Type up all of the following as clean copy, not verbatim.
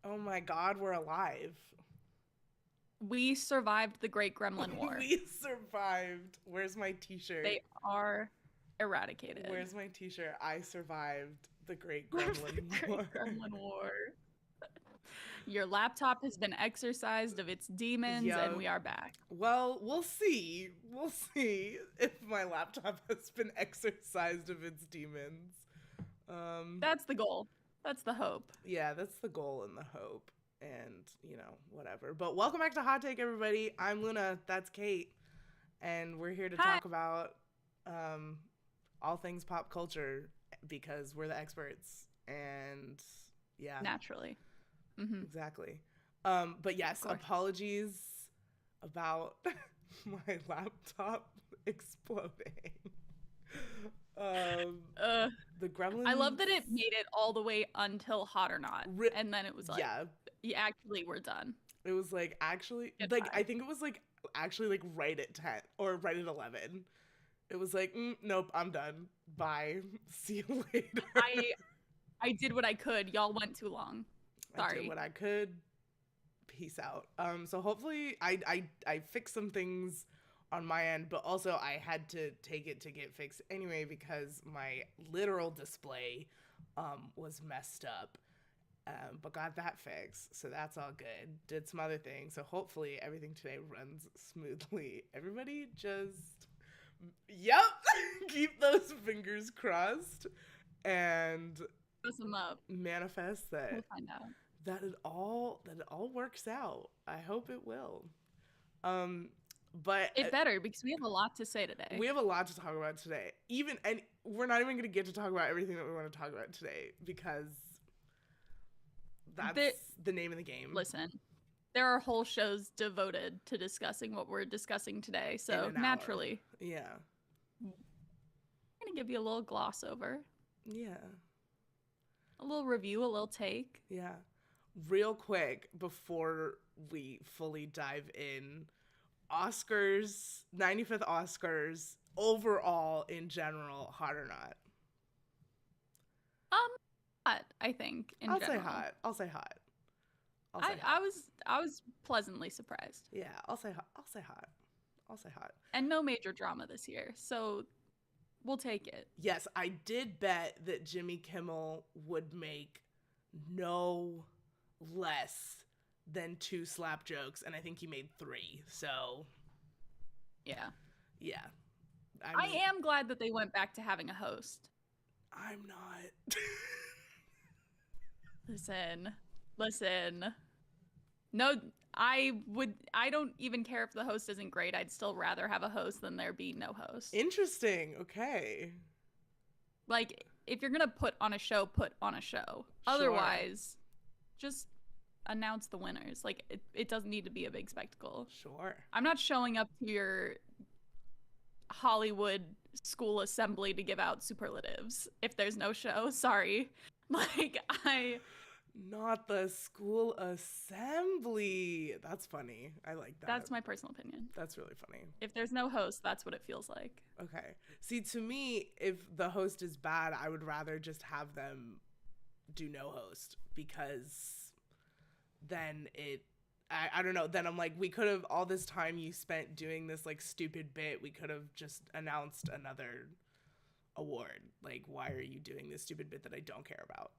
Oh my God, we're alive. We survived the Great Gremlin War. We survived. Where's my t-shirt? They are eradicated. Where's my t-shirt? I survived the Great The Gremlin Great War. Gremlin War. Your laptop has been exorcised of its demons, and Yep. we are back. Well, we'll see. We'll see if my laptop has been exorcised of its demons. That's the goal. That's the hope. Yeah, that's the goal and the hope. And, whatever. But welcome back to Hot Take, everybody. I'm Luna. That's Kate. And we're here to Hi. talk about all things pop culture because we're the experts. And, yeah. Naturally. Exactly. But yes, apologies about my laptop exploding. The Gremlins. I love that it made it all the way until Hot or Not, and then it was like, yeah, actually, we're done. It was like actually, Goodbye. like I think it was like actually like right at 10 or right at 11. It was like, nope, I'm done. Bye. See you later. I did what I could. Y'all went too long. Sorry. I did what I could. Peace out. So hopefully I fixed some things on my end, but also I had to take it to get fixed anyway because my literal display was messed up. But got that fixed, so that's all good. Did some other things, so hopefully everything today runs smoothly. Everybody just, keep those fingers crossed and Close them up. Manifest that We'll find out. that it all works out. I hope it will. But it better, because we have a lot to say today. We have a lot to talk about today. And we're not even going to get to talk about everything that we want to talk about today because that's the name of the game. Listen, there are whole shows devoted to discussing what we're discussing today, so naturally. Yeah. I'm going to give you a little gloss over. Yeah. A little review, a little take. Yeah. Real quick, before we fully dive in, Oscars, 95th Oscars, overall in general, hot or not? Hot, I think. I'll say hot. I'll say hot. I was pleasantly surprised. Yeah, I'll say hot. I'll say hot. I'll say hot. And no major drama this year, so we'll take it. Yes, I did bet that Jimmy Kimmel would make no less than 2 slap jokes, and I think he made 3. So, yeah. I am glad that they went back to having a host. I'm not. Listen. No, I don't even care if the host isn't great. I'd still rather have a host than there be no host. Interesting. Okay. Like, if you're gonna put on a show, put on a show. Sure. Otherwise, just announce the winners. Like, it doesn't need to be a big spectacle. Sure. I'm not showing up to your Hollywood school assembly to give out superlatives if there's no show. Sorry. Like, Not the school assembly. That's funny. I like that. That's my personal opinion. That's really funny. If there's no host, that's what it feels like. Okay. See, to me, if the host is bad, I would rather just have them do no host, because then I don't know. Then I'm like, we could have, all this time you spent doing this like stupid bit, we could have just announced another award. Like, why are you doing this stupid bit that I don't care about?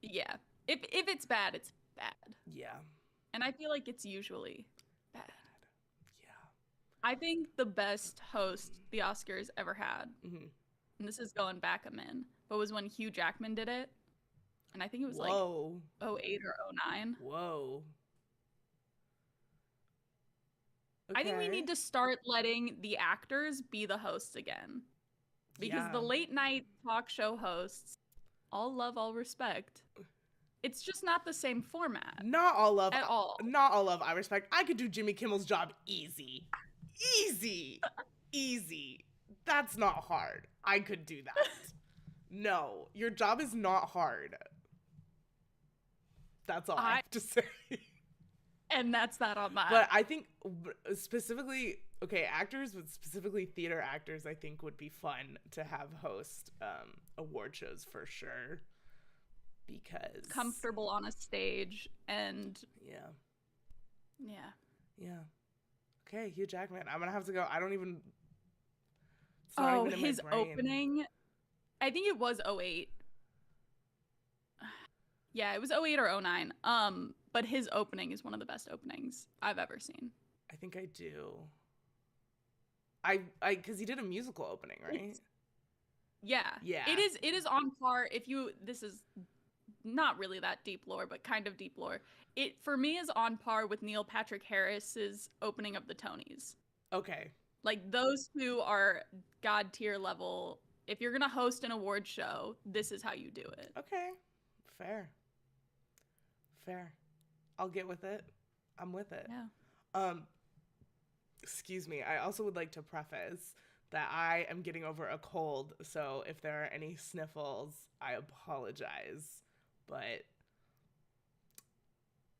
Yeah. If it's bad, it's bad. Yeah. And I feel like it's usually bad. Yeah. I think the best host the Oscars ever had, and this is going back a min, but was when Hugh Jackman did it. And I think it was like 08 or 09. Whoa. Okay. I think we need to start letting the actors be the hosts again. Because the late night talk show hosts, all love, all respect, it's just not the same format. Not all love. At all. Not all love, I respect. I could do Jimmy Kimmel's job easy. Easy. That's not hard. I could do that. No, your job is not hard. That's all I have to say. And that's that on that. But I think specifically, actors, but specifically theater actors, I think would be fun to have host award shows for sure. 'Cause, like, I don't know, then I'm like, we could have all this time you spent doing this like stupid bit, we could have just announced another award. Like, why are you doing this stupid bit that I don't care about? because comfortable on a stage, and yeah. Okay, Hugh Jackman. I'm gonna have to go. I don't even. It's not even in his my brain. opening. I think it was 08. Yeah, it was 08 or 09. But his opening is one of the best openings I've ever seen. I think I do. Because he did a musical opening, right? Yeah. It is on par. This is not really that deep lore, but kind of deep lore. It, for me, is on par with Neil Patrick Harris's opening of the Tonys. Okay. Like, those two are god tier level. If you're gonna host an award show, this is how you do it. Okay. Fair. I'll get with it. I'm with it. Yeah. Excuse me. I also would like to preface that I am getting over a cold, so if there are any sniffles, I apologize. But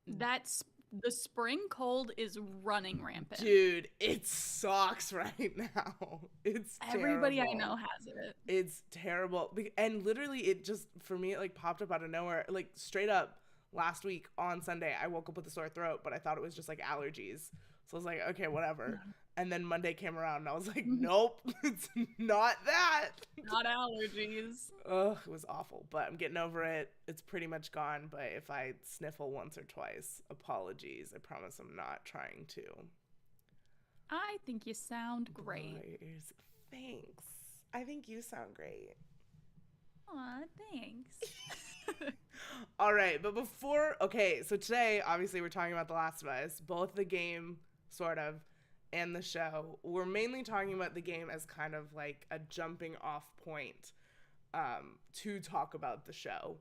the spring cold is running rampant. Dude, it sucks right now. It's Everybody terrible. I know has it. It's terrible. And literally, it just, for me, it like popped up out of nowhere. Like, straight up, last week on Sunday, I woke up with a sore throat, but I thought it was just like allergies. So I was like, okay, whatever. And then Monday came around and I was like, nope, it's not that. Not allergies. Ugh, it was awful, but I'm getting over it. It's pretty much gone, but if I sniffle once or twice, apologies. I promise I'm not trying to. I think you sound great. Boys, thanks. I think you sound great. Aw, thanks. All right, but so today, obviously, we're talking about The Last of Us, both the game, sort of, and the show. We're mainly talking about the game as kind of like a jumping off point to talk about the show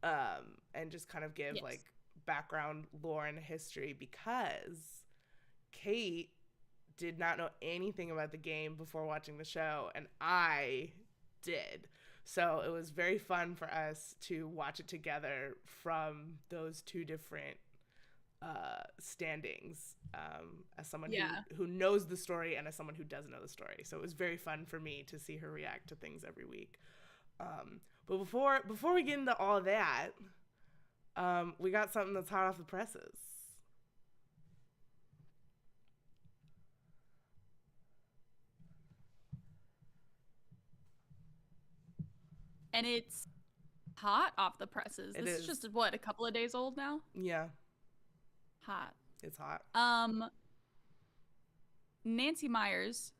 and just kind of give like background, lore, and history, because Kate did not know anything about the game before watching the show, and I did. So it was very fun for us to watch it together from those two different standings, as someone who knows the story and as someone who doesn't know the story. So it was very fun for me to see her react to things every week. But before we get into all that, we got something that's hot off the presses. And it's hot off the presses. This is just, what, a couple of days old now? Yeah. Hot. It's hot. Nancy Meyers,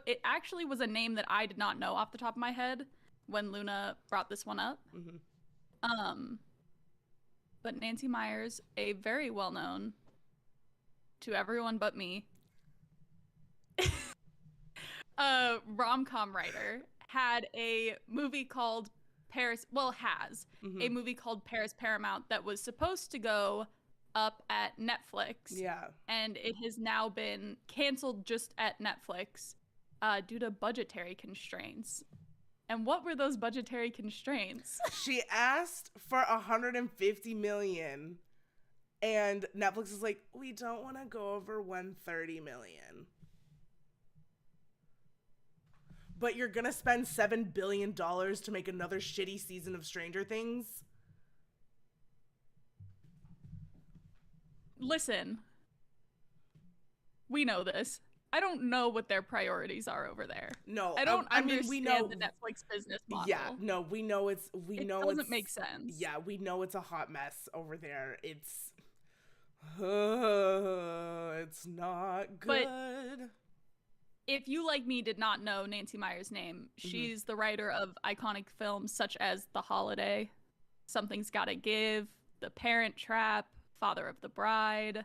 it actually was a name that I did not know off the top of my head when Luna brought this one up. Mm-hmm. But Nancy Meyers, a very well-known, to everyone but me, rom-com writer, had a movie called a movie called Paris Paramount that was supposed to go up at Netflix. Yeah. And it has now been canceled just at Netflix due to budgetary constraints. And what were those budgetary constraints? She asked for $150 million, and Netflix is like, we don't want to go over $130 million. But you're going to spend $7 billion to make another shitty season of Stranger Things? Listen, we know this. I don't know what their priorities are over there. No, I don't understand we know the Netflix business model. Yeah, no, we know it doesn't make sense. Yeah, we know it's a hot mess over there. It's not good. But if you, like me, did not know Nancy Meyers' name, she's the writer of iconic films such as The Holiday, Something's Gotta Give, The Parent Trap, Father of the Bride.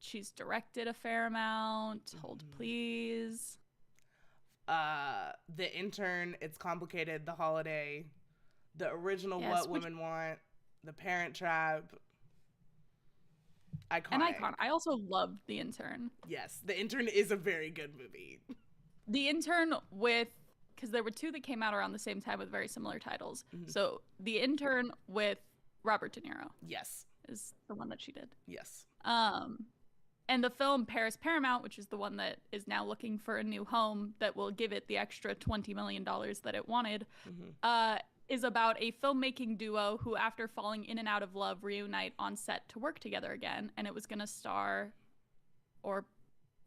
She's directed a fair amount. Hold Please. The Intern, It's Complicated, The Holiday, the original What Women Want, The Parent Trap. Iconic. An icon. I also loved The Intern. Yes, The Intern is a very good movie. The Intern because there were two that came out around the same time with very similar titles. So The Intern with Robert De Niro. Yes. Is the one that she did. Yes. And the film Paris Paramount, which is the one that is now looking for a new home that will give it the extra $20 million that it wanted, is about a filmmaking duo who, after falling in and out of love, reunite on set to work together again. And it was going to star, or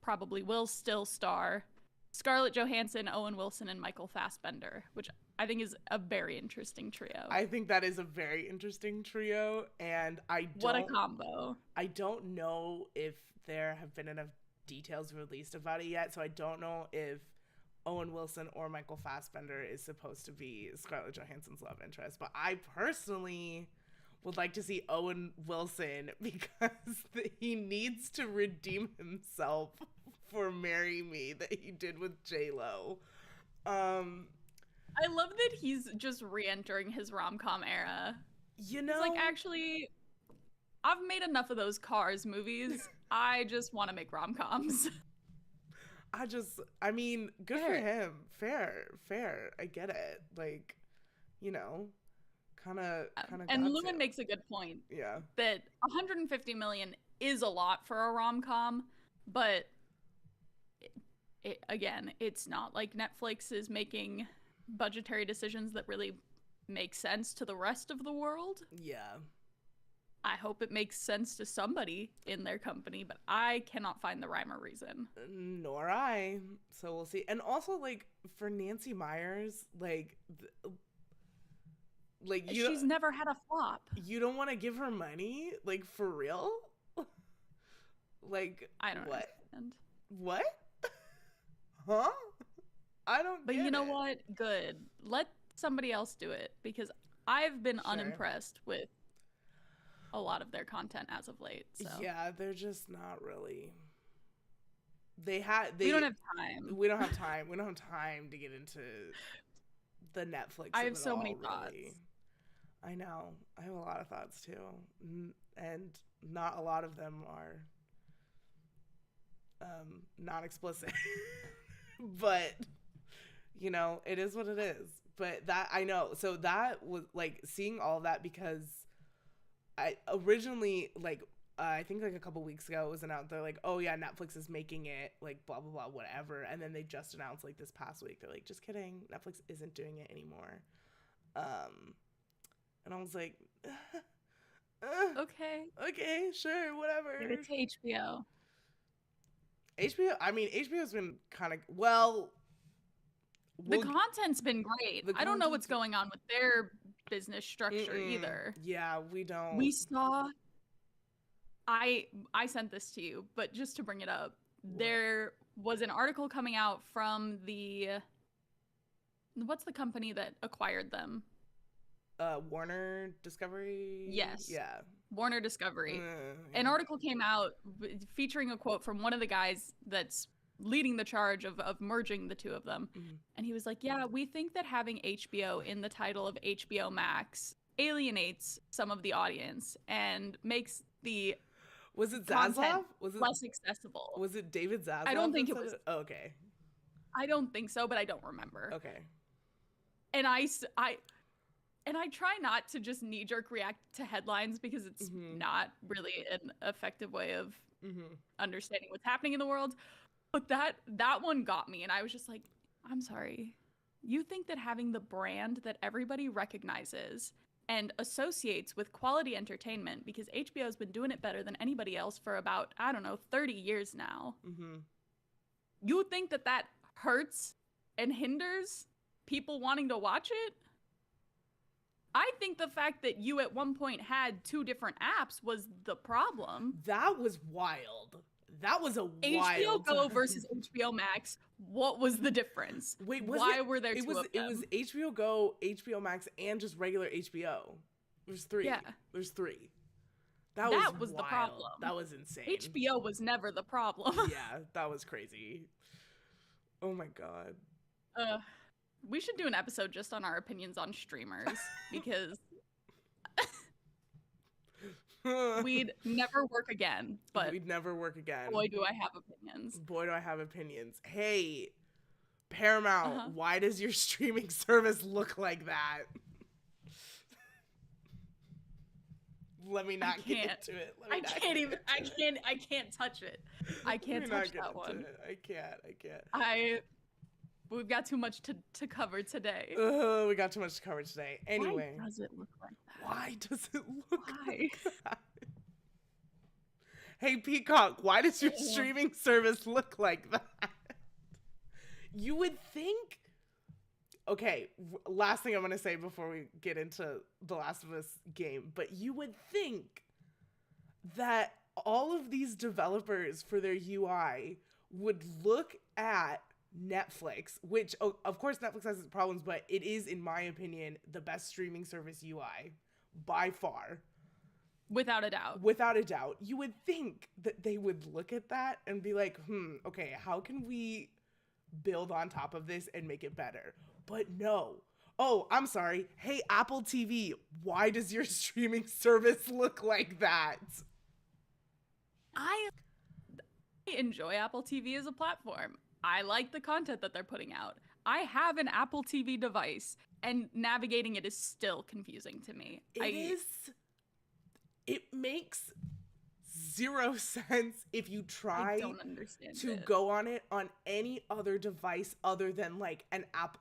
probably will still star, Scarlett Johansson, Owen Wilson, and Michael Fassbender, which I think is a very interesting trio. I think that is a very interesting trio, and what a combo. I don't know if there have been enough details released about it yet, so I don't know if Owen Wilson or Michael Fassbender is supposed to be Scarlett Johansson's love interest, but I personally would like to see Owen Wilson because he needs to redeem himself for Marry Me that he did with J-Lo. I love that he's just re-entering his rom-com era. You know, it's like, actually, I've made enough of those Cars movies. I just want to make rom-coms. I mean, good for him. Fair. I get it. Like, you know, kind of. And Lumen makes a good point. Yeah. That $150 million is a lot for a rom-com, but again, it's not like Netflix is making budgetary decisions that really make sense to the rest of the world. Yeah. I hope it makes sense to somebody in their company, but I cannot find the rhyme or reason. Nor I. So we'll see. And also, like, for Nancy Meyers, she's never had a flop. You don't want to give her money? Like, for real? Like, I don't understand. What? Huh? I don't But get you know it. what? Good. Let somebody else do it, because I've been unimpressed with a lot of their content as of late. So. Yeah, they're just not really. We don't have time. We don't have time. We don't have time to get into the Netflix. I have so many thoughts. I know. I have a lot of thoughts too, and not a lot of them are not explicit. But you know, it is what it is. But that, I know. So that was like seeing all of that, because I originally, like, I think like a couple weeks ago it was announced, they're like, oh yeah, Netflix is making it, like, blah blah blah, whatever. And then they just announced, like, this past week, they're like, just kidding, Netflix isn't doing it anymore. And I was like, okay, sure, whatever. Give it to HBO. I mean, HBO's been kind of, well, the content's been great. I don't know what's going on with their business structure either. Yeah, we don't. We saw, I sent this to you, but just to bring it up, there was an article coming out from what's the company that acquired them? Warner Discovery? Yes. Yeah. Warner Discovery. An article came out featuring a quote from one of the guys that's leading the charge of merging the two of them. And he was like, yeah, we think that having HBO in the title of HBO Max alienates some of the audience and makes the Was it Zaslav? Was it less accessible? Was it David Zaslav? I don't think it was. Oh, okay. I don't think so, but I don't remember. Okay. And I try not to just knee-jerk react to headlines, because it's not really an effective way of understanding what's happening in the world. But that one got me, and I was just like, I'm sorry. You think that having the brand that everybody recognizes and associates with quality entertainment, because HBO has been doing it better than anybody else for about, 30 years now. You think that hurts and hinders people wanting to watch it? I think the fact that you at one point had 2 different apps was the problem. That was wild. That was a wild. HBO Go versus HBO Max. What was the difference? Wait, why were there 2 of them? It was HBO Go, HBO Max, and just regular HBO. There's 3. Yeah. There's 3. That was wild. The problem. That was insane. HBO was never the problem. Yeah, that was crazy. Oh my god. We should do an episode just on our opinions on streamers, because we'd never work again. But we'd never work again. Boy, do I have opinions. Boy, do I have opinions. Hey, Paramount, why does your streaming service look like that? Let me not get into it. I can't touch it. I can't touch that one. I can't. We've got too much to cover today. We got too much to cover today. Anyway. Why does it look like that? Why does it look like that? Hey, Peacock, why does your streaming service look like that? You would think... Okay, last thing I'm going to say before we get into The Last of Us game, but you would think that all of these developers for their UI would look at Netflix, which, of course, Netflix has its problems, but it is, in my opinion, the best streaming service UI by far. Without a doubt. Without a doubt. You would think that they would look at that and be like, okay, how can we build on top of this and make it better? But no. Oh, I'm sorry. Hey, Apple TV, why does your streaming service look like that? I enjoy Apple TV as a platform. I like the content that they're putting out. I have an Apple TV device, and navigating it is still confusing to me. It makes zero sense if you try to go on it on any other device other than like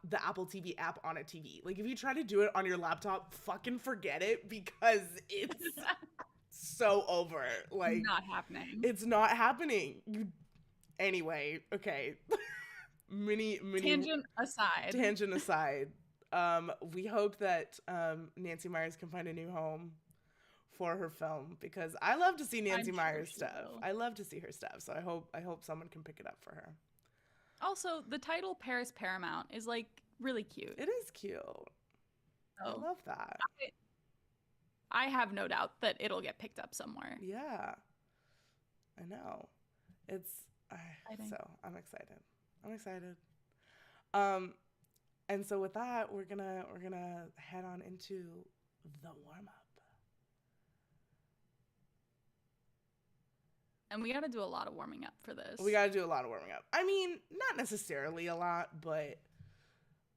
the Apple TV app on a TV. Like if you try to do it on your laptop, fucking forget it because it's so over. Like not happening. It's not happening. Anyway, okay. mini tangent aside. We hope that Nancy Meyers can find a new home for her film because I love to see Nancy Meyers stuff. I love to see her stuff, so I hope someone can pick it up for her. Also, the title Paris Paramount is like really cute. It is cute. I love that. I have no doubt that it'll get picked up somewhere. Yeah, I know. So I'm excited. And so with that, we're gonna head on into the warm up. And we got to do a lot of warming up for this. I mean, not necessarily a lot, but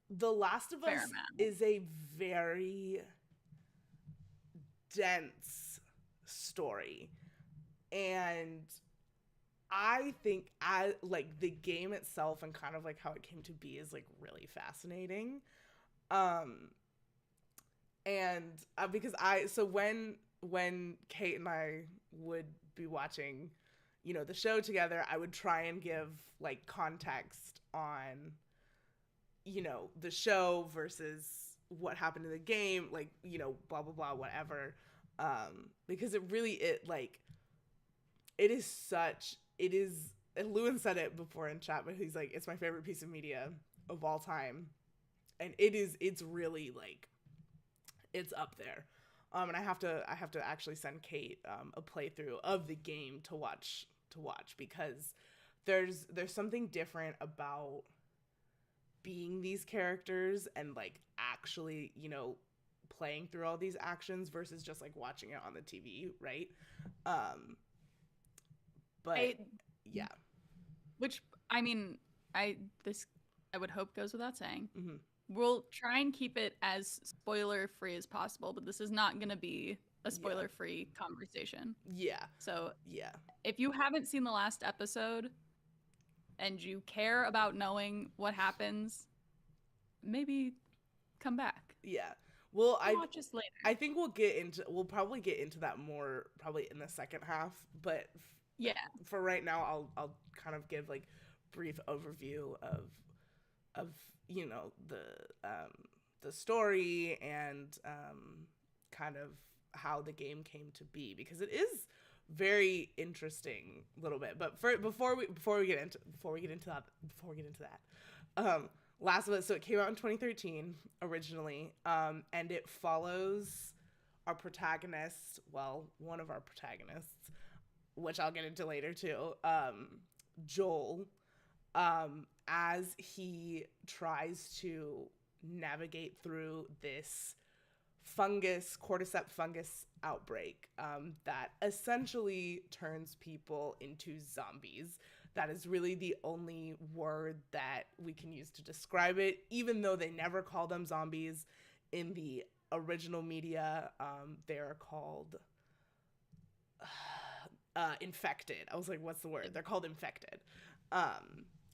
The Last of Us is a very dense story. And I think the game itself and kind of like how it came to be is like really fascinating. Because when Kate and I would be watching the show together, I would try and give like context on the show versus what happened in the game, like blah blah blah whatever, because it is and Lewin said it before in chat, but he's like, it's my favorite piece of media of all time, and it's really like it's up there. And I have to actually send Kate a playthrough of the game to watch because there's something different about being these characters and like actually playing through all these actions versus just like watching it on the TV, right? Yeah. Which I mean, I would hope goes without saying. Mm-hmm. We'll try and keep it as spoiler-free as possible, but this is not going to be a spoiler-free conversation. Yeah. So, if you haven't seen the last episode and you care about knowing what happens, maybe come back. Yeah. Well, watch us later. I think we'll probably get into that more probably in the second half, but for right now I'll kind of give like brief overview of the story and kind of how the game came to be, because it is very interesting a little bit. But before we get into that, Last of Us, so it came out in 2013 originally, and it follows our protagonist, one of our protagonists, which I'll get into later too, Joel, as he tries to navigate through this cordyceps fungus outbreak that essentially turns people into zombies. That is really the only word that we can use to describe it, even though they never call them zombies in the original media. They're called infected. I was like, what's the word? They're called infected.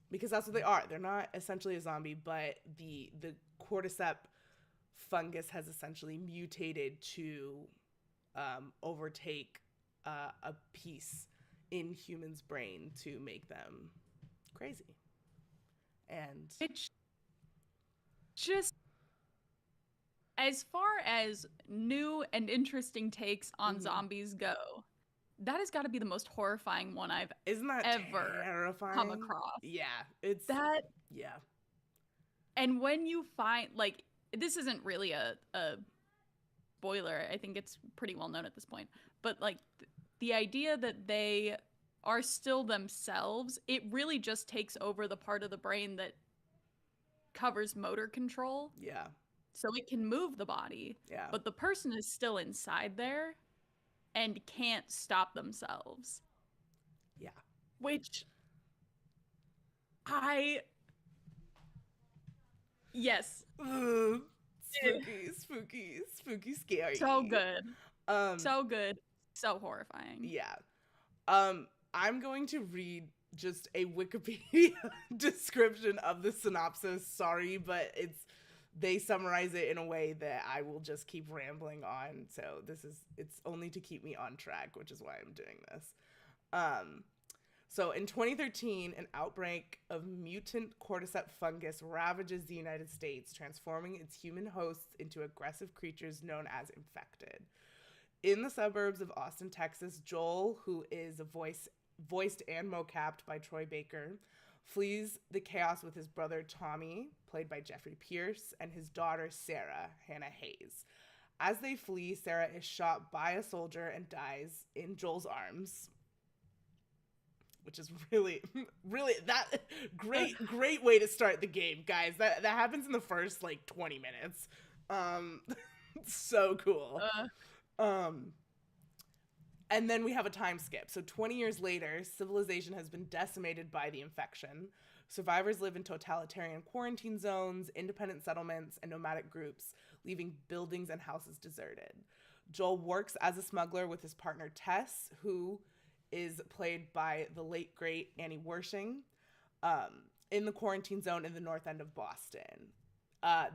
Because that's what they are. They're not essentially a zombie, but the cordyceps fungus has essentially mutated to overtake a piece in humans' brain to make them crazy. And Which, just as far as new and interesting takes on zombies go, that has got to be the most horrifying one I've isn't that ever terrifying? come across. Yeah, it's that. Yeah. And when you find, like, this isn't really a spoiler. I think it's pretty well known at this point. But, like, the idea that they are still themselves, it really just takes over the part of the brain that covers motor control. Yeah. So it can move the body. Yeah. But the person is still inside there and can't stop themselves. Yeah. Which yes. Spooky, scary. So good. So good. So horrifying. Yeah. I'm going to read just a Wikipedia description of the synopsis. Sorry, but they summarize it in a way that I will just keep rambling on. So it's only to keep me on track, which is why I'm doing this. So in 2013, an outbreak of mutant cordyceps fungus ravages the United States, transforming its human hosts into aggressive creatures known as infected. In the suburbs of Austin, Texas, Joel, who is voiced and mocapped by Troy Baker, flees the chaos with his brother Tommy, played by Jeffrey Pierce, and his daughter Sarah, Hannah Hayes. As they flee, Sarah is shot by a soldier and dies in Joel's arms, which is really that great way to start the game, guys. That happens in the first like 20 minutes. So cool. And then we have a time skip. So 20 years later, civilization has been decimated by the infection. Survivors live in totalitarian quarantine zones, independent settlements, and nomadic groups, leaving buildings and houses deserted. Joel works as a smuggler with his partner Tess, who is played by the late, great Annie Wershing, in the quarantine zone in the north end of Boston.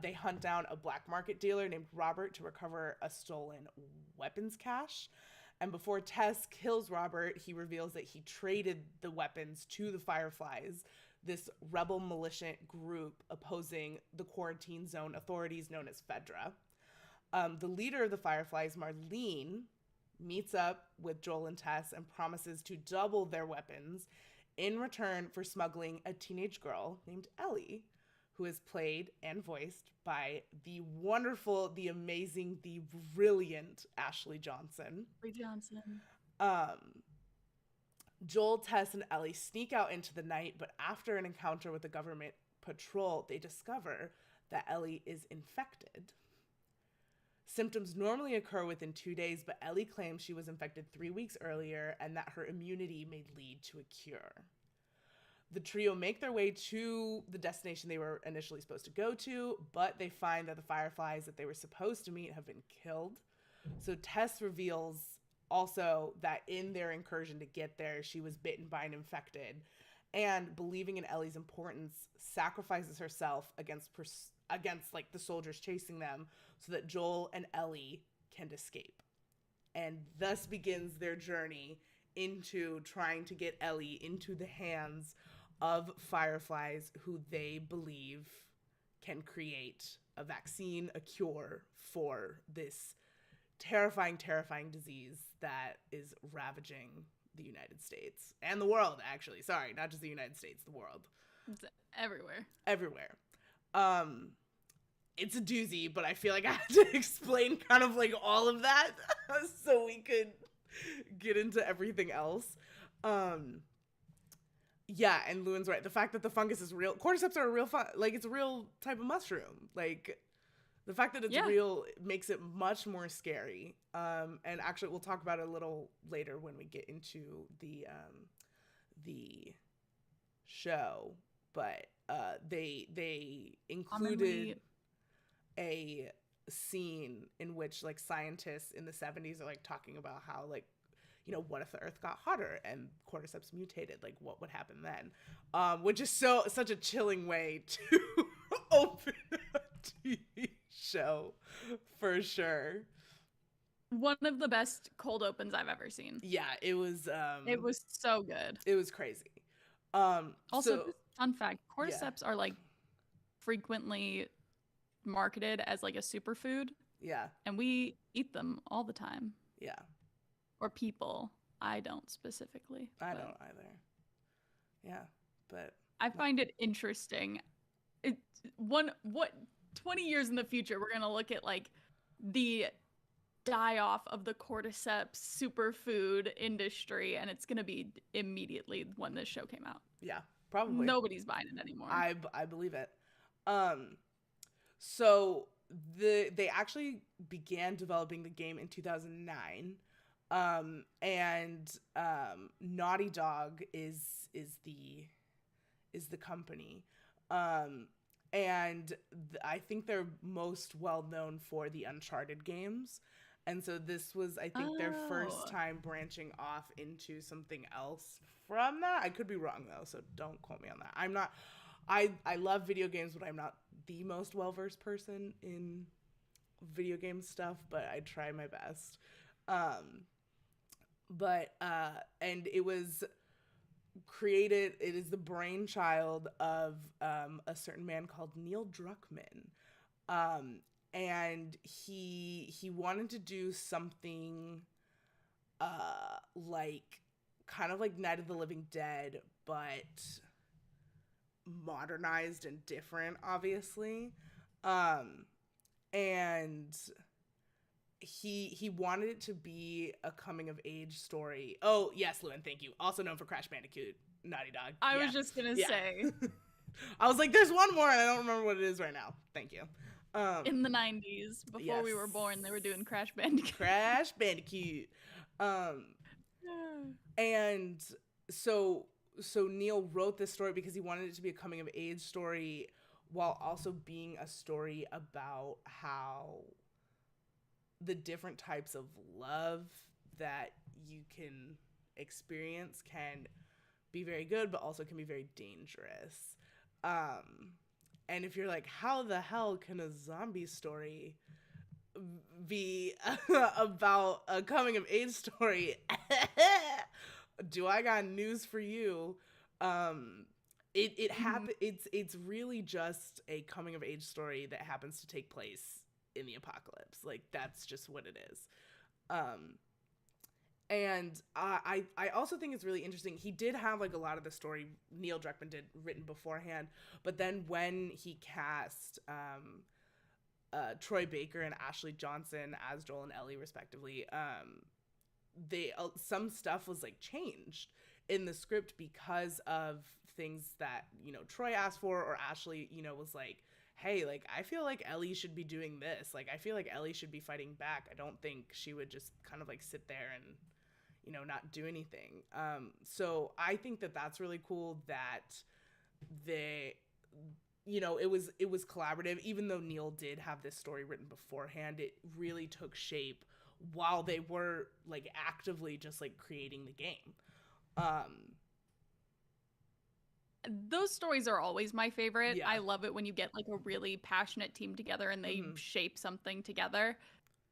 They hunt down a black market dealer named Robert to recover a stolen weapons cache. And before Tess kills Robert, he reveals that he traded the weapons to the Fireflies, this rebel militant group opposing the quarantine zone authorities known as Fedra. The leader of the Fireflies, Marlene, meets up with Joel and Tess and promises to double their weapons in return for smuggling a teenage girl named Ellie, who is played and voiced by the wonderful, the amazing, the brilliant Ashley Johnson. Joel, Tess, and Ellie sneak out into the night, but after an encounter with the government patrol, they discover that Ellie is infected. Symptoms normally occur within 2 days, but Ellie claims she was infected 3 weeks earlier and that her immunity may lead to a cure. The trio make their way to the destination they were initially supposed to go to, but they find that the Fireflies that they were supposed to meet have been killed. So Tess reveals also that in their incursion to get there, she was bitten by an infected, and believing in Ellie's importance, sacrifices herself against like the soldiers chasing them so that Joel and Ellie can escape. And thus begins their journey into trying to get Ellie into the hands of Fireflies who they believe can create a vaccine, a cure for this terrifying disease that is ravaging the United States and the world, actually. Sorry, not just the United States, the world. It's everywhere. It's a doozy, but I feel like I had to explain kind of like all of that so we could get into everything else. Yeah, and Lewin's right. The fact that the fungus is real, cordyceps are a real it's a real type of mushroom. Like, the fact that it's real makes it much more scary. And actually, we'll talk about it a little later when we get into the show. But they included a scene in which like scientists in the 70s are like talking about how like, what if the earth got hotter and cordyceps mutated? Like, what would happen then? Which is such a chilling way to open a TV show, for sure. One of the best cold opens I've ever seen. Yeah, it was so good. It was crazy. Also, just fun fact, cordyceps are like frequently marketed as like a superfood. Yeah. And we eat them all the time. Yeah. Or people. I don't specifically. I don't either. Yeah, but I find it interesting. 20 years in the future, we're gonna look at like the die off of the cordyceps superfood industry, and it's gonna be immediately when this show came out. Yeah, probably. Nobody's buying it anymore. I believe it. So they actually began developing the game in 2009. And Naughty Dog is the company. And I think they're most well known for the Uncharted games. And so this was, I think, their first time branching off into something else from that. I could be wrong, though, so don't quote me on that. I love video games, but I'm not the most well-versed person in video game stuff, but I try my best. And it was created, it is the brainchild of a certain man called Neil Druckmann. And he wanted to do something like kind of like Night of the Living Dead, but modernized and different, obviously. And he wanted it to be a coming of age story. Oh, yes, Lewin, thank you. Also known for Crash Bandicoot, Naughty Dog. I was just gonna say. I was like, there's one more, and I don't remember what it is right now. Thank you. In the 90s, before we were born, they were doing Crash Bandicoot. Crash Bandicoot. And so Neil wrote this story because he wanted it to be a coming of age story while also being a story about how the different types of love that you can experience can be very good, but also can be very dangerous. And if you're like, how the hell can a zombie story be about a coming of age story? Do I got news for you? It's really just a coming of age story that happens to take place in the apocalypse. Like, that's just what it is. And I also think it's really interesting. He did have like a lot of the story Neil Druckmann did written beforehand, but then when he cast Troy Baker and Ashley Johnson as Joel and Ellie respectively, some stuff was like changed in the script because of things that Troy asked for, or Ashley was like, hey, like, I feel like Ellie should be doing this. Like, I feel like Ellie should be fighting back. I don't think she would just kind of like sit there and not do anything. So I think that that's really cool that it was collaborative. Even though Neil did have this story written beforehand, it really took shape while they were like actively just like creating the game. Those stories are always my favorite. Yeah. I love it when you get like a really passionate team together and they shape something together.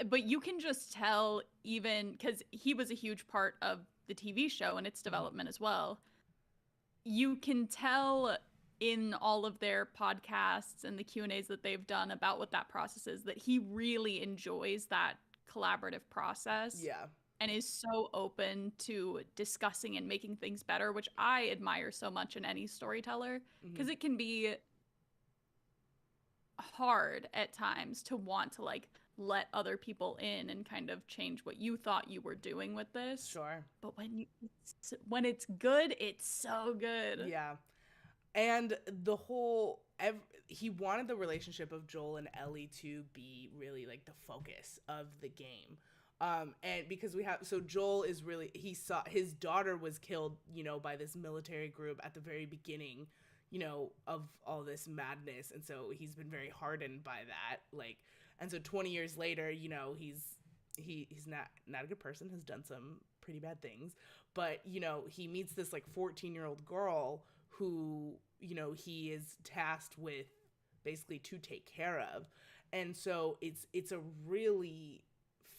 But you can just tell, even because he was a huge part of the TV show and its development as well. You can tell in all of their podcasts and the Q&As that they've done about what that process is, that he really enjoys that collaborative process. Yeah. And is so open to discussing and making things better, which I admire so much in any storyteller, because it can be hard at times to want to like let other people in and kind of change what you thought you were doing with this. Sure. But when it's good, it's so good. Yeah. And he wanted the relationship of Joel and Ellie to be really like the focus of the game. And because Joel is really, he saw his daughter was killed, by this military group at the very beginning, of all this madness. And so he's been very hardened by that. Like, and so 20 years later, he's he's not a good person, has done some pretty bad things, but you know, he meets this like 14-year-old girl who, you know, he is tasked with basically to take care of. And so it's a really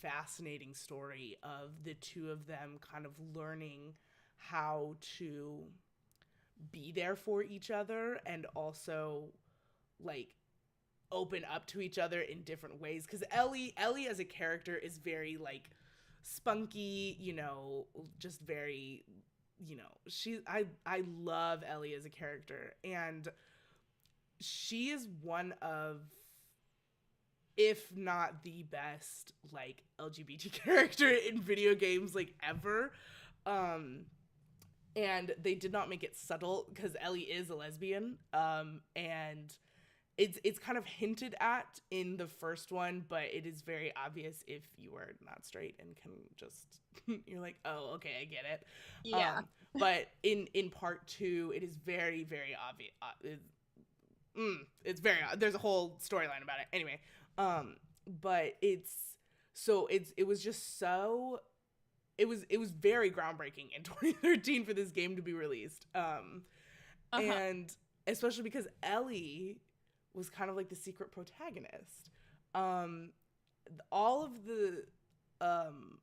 fascinating story of the two of them kind of learning how to be there for each other and also like open up to each other in different ways, because Ellie as a character is very like spunky, you know, just very, you know, I love Ellie as a character, and she is one of, if not the best like LGBT character in video games like ever. And they did not make it subtle because Ellie is a lesbian, and it's kind of hinted at in the first one, but it is very obvious if you are not straight and can just you're like, oh, okay, I get it. Yeah. But in part 2, it is very, very obvious. It's very, there's a whole storyline about it. Anyway, but it was just so. It was very groundbreaking in 2013 for this game to be released. And especially because Ellie was kind of like the secret protagonist. All of the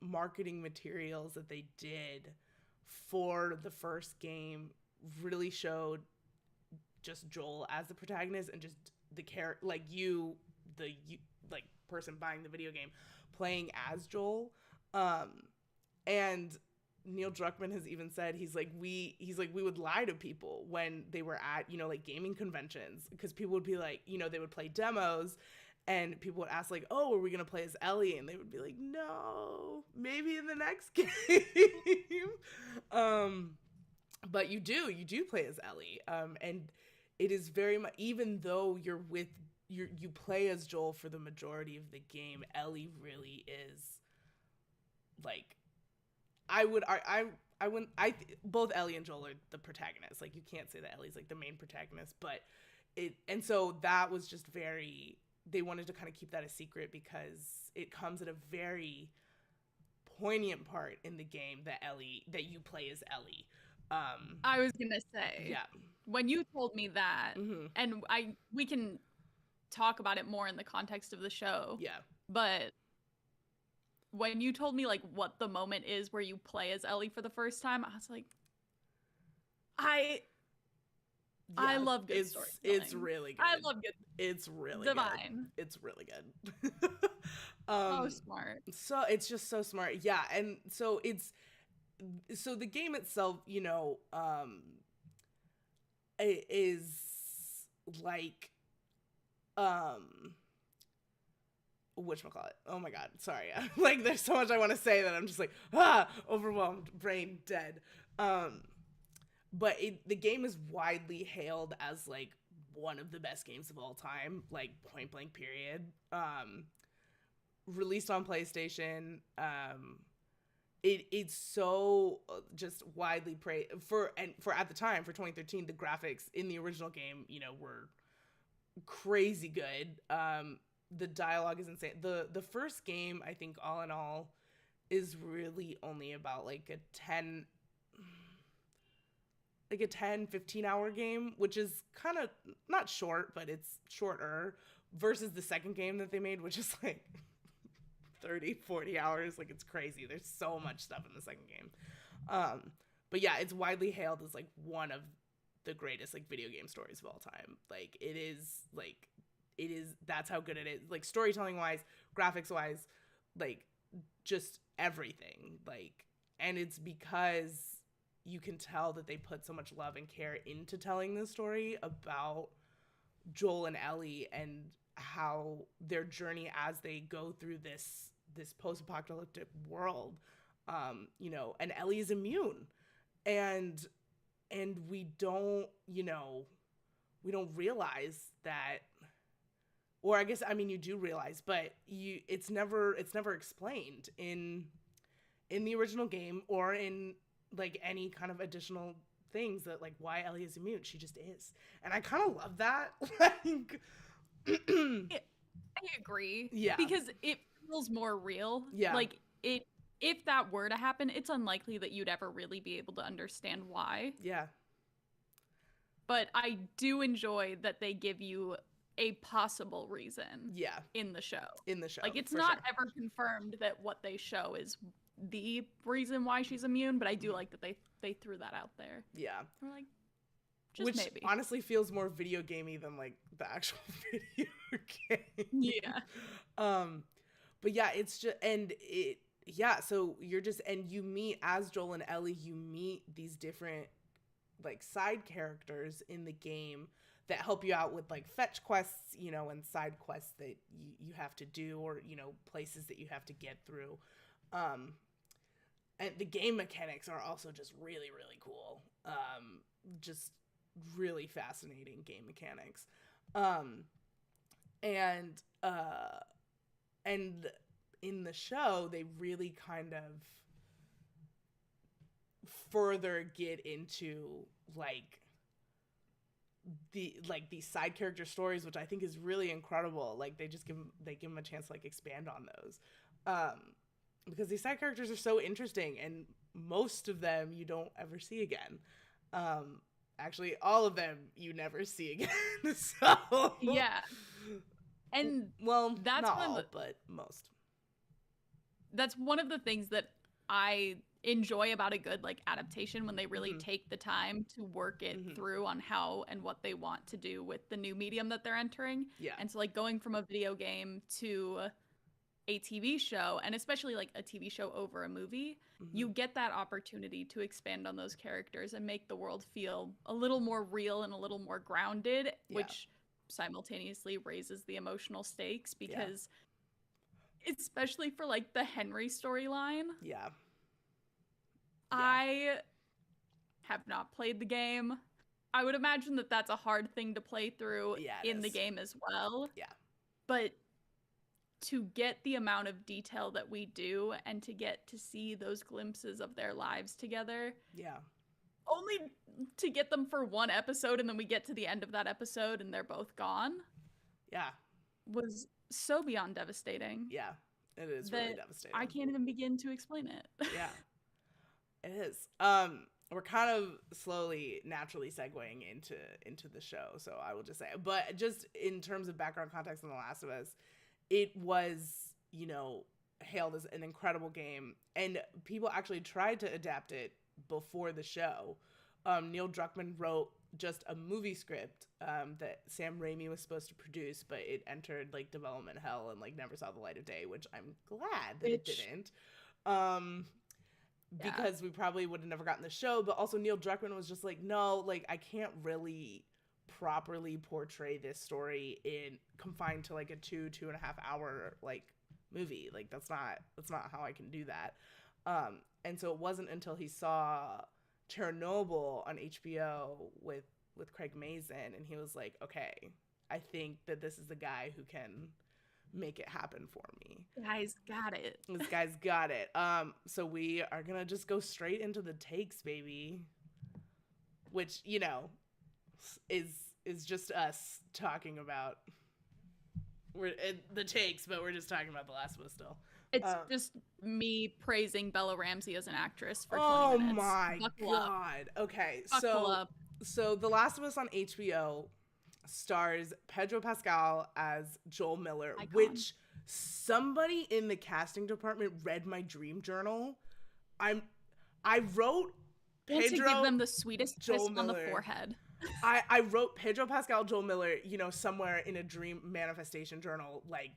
marketing materials that they did for the first game really showed just Joel as the protagonist, and just the character, like like person buying the video game playing as Joel. And Neil Druckmann has even said, he's like, we would lie to people when they were at, you know, like gaming conventions, because people would be like, you know, they would play demos and people would ask like, oh, are we going to play as Ellie? And they would be like, no, maybe in the next game. But you do play as Ellie. And it is very much, even though you play as Joel for the majority of the game, Ellie really is like, both Ellie and Joel are the protagonists. Like, you can't say that Ellie's like the main protagonist, but and so that was just very, they wanted to kind of keep that a secret because it comes at a very poignant part in the game that you play as Ellie. I was gonna say, yeah, when you told me that, mm-hmm. and we can talk about it more in the context of the show. Yeah, but when you told me like what the moment is where you play as Ellie for the first time, I was like, I love good storytelling. It's really good. I love good. It's really divine. Good. It's really good. So smart. So it's just so smart. Yeah, and so the game itself, you know, it is like whatchamacallit? Oh my god, sorry. Like, there's so much I want to say that I'm just like, overwhelmed, brain dead. But the game is widely hailed as like one of the best games of all time, like point blank period. Released on PlayStation. It's so just widely praised for at the time, for 2013, the graphics in the original game, you know, were crazy good. The dialogue is insane. The first game, I think, all in all, is really only about like a 10-15 hour game, which is kind of not short, but it's shorter versus the second game that they made, which is like 30-40 hours. Like, it's crazy. There's so much stuff in the second game. But yeah, it's widely hailed as like one of the greatest like video game stories of all time. Like, it is, that's how good it is, like storytelling wise, graphics wise, like just everything. Like, and it's because you can tell that they put so much love and care into telling this story about Joel and Ellie and how their journey as they go through this post-apocalyptic world. You know, and Ellie is immune, and we don't realize that. Or I guess, I mean, you do realize, but it's never explained in the original game or in like any kind of additional things that like why Ellie is immune. She just is. And I kind of love that. Like, I agree. Yeah. Because feels more real. Yeah. Like, if that were to happen, it's unlikely that you'd ever really be able to understand why. Yeah. But I do enjoy that they give you a possible reason. Yeah. In the show. Like, it's for not sure. ever confirmed that what they show is the reason why she's immune, but I do like that they threw that out there. Yeah. We're like, just which maybe. Honestly feels more video gamey than like the actual video game. Yeah. But yeah, it's just, and it, yeah, so you're just, and you meet, as Joel and Ellie, you meet these different like side characters in the game that help you out with like fetch quests, you know, and side quests that you have to do, or, you know, places that you have to get through. And the game mechanics are also just really, really cool. Just really fascinating game mechanics. And in the show, they really kind of further get into like these side character stories, which I think is really incredible. Like they give them a chance to like expand on those, because these side characters are so interesting, and most of them you don't ever see again. Actually, all of them you never see again. So yeah, and well, that's not all, but most. That's one of the things that I enjoy about a good like adaptation, when they really take the time to work it through on how and what they want to do with the new medium that they're entering. Yeah. And so like going from a video game to a TV show, and especially like a TV show over a movie, you get that opportunity to expand on those characters and make the world feel a little more real and a little more grounded, which simultaneously raises the emotional stakes, because especially for like the Henry storyline. Yeah. I have not played the game. I would imagine that that's a hard thing to play through in the game as well. Yeah. But to get the amount of detail that we do, and to get to see those glimpses of their lives together. Yeah. Only to get them for one episode, and then we get to the end of that episode and they're both gone. Yeah. Was so beyond devastating. Yeah. It is really devastating. I can't even begin to explain it. Yeah. It is. We're kind of slowly, naturally segueing into the show, so I will just say, but just in terms of background context on The Last of Us, it was, you know, hailed as an incredible game, and people actually tried to adapt it before the show. Neil Druckmann wrote just a movie script that Sam Raimi was supposed to produce, but it entered like development hell and like never saw the light of day, which I'm glad that it didn't. Because we probably would have never gotten the show, but also Neil Druckmann was just like, no, like I can't really properly portray this story in confined to like a 2.5 hour like movie. Like that's not how I can do that. And so it wasn't until he saw Chernobyl on HBO with Craig Mazin, and he was like, okay, I think that this is the guy who can make it happen for me. Guy's got it. This guy's got it. So we are gonna just go straight into the takes, baby. Which, you know, is just us talking about the takes, but we're just talking about The Last of Us still. It's just me praising Bella Ramsey as an actress for 20 minutes. Oh my God. Okay, so The Last of Us on HBO stars Pedro Pascal as Joel Miller, which somebody in the casting department read my dream journal. I wrote Pedro to give them the sweetest Joel kiss Miller on the forehead. I wrote Pedro Pascal Joel Miller, you know, somewhere in a dream manifestation journal like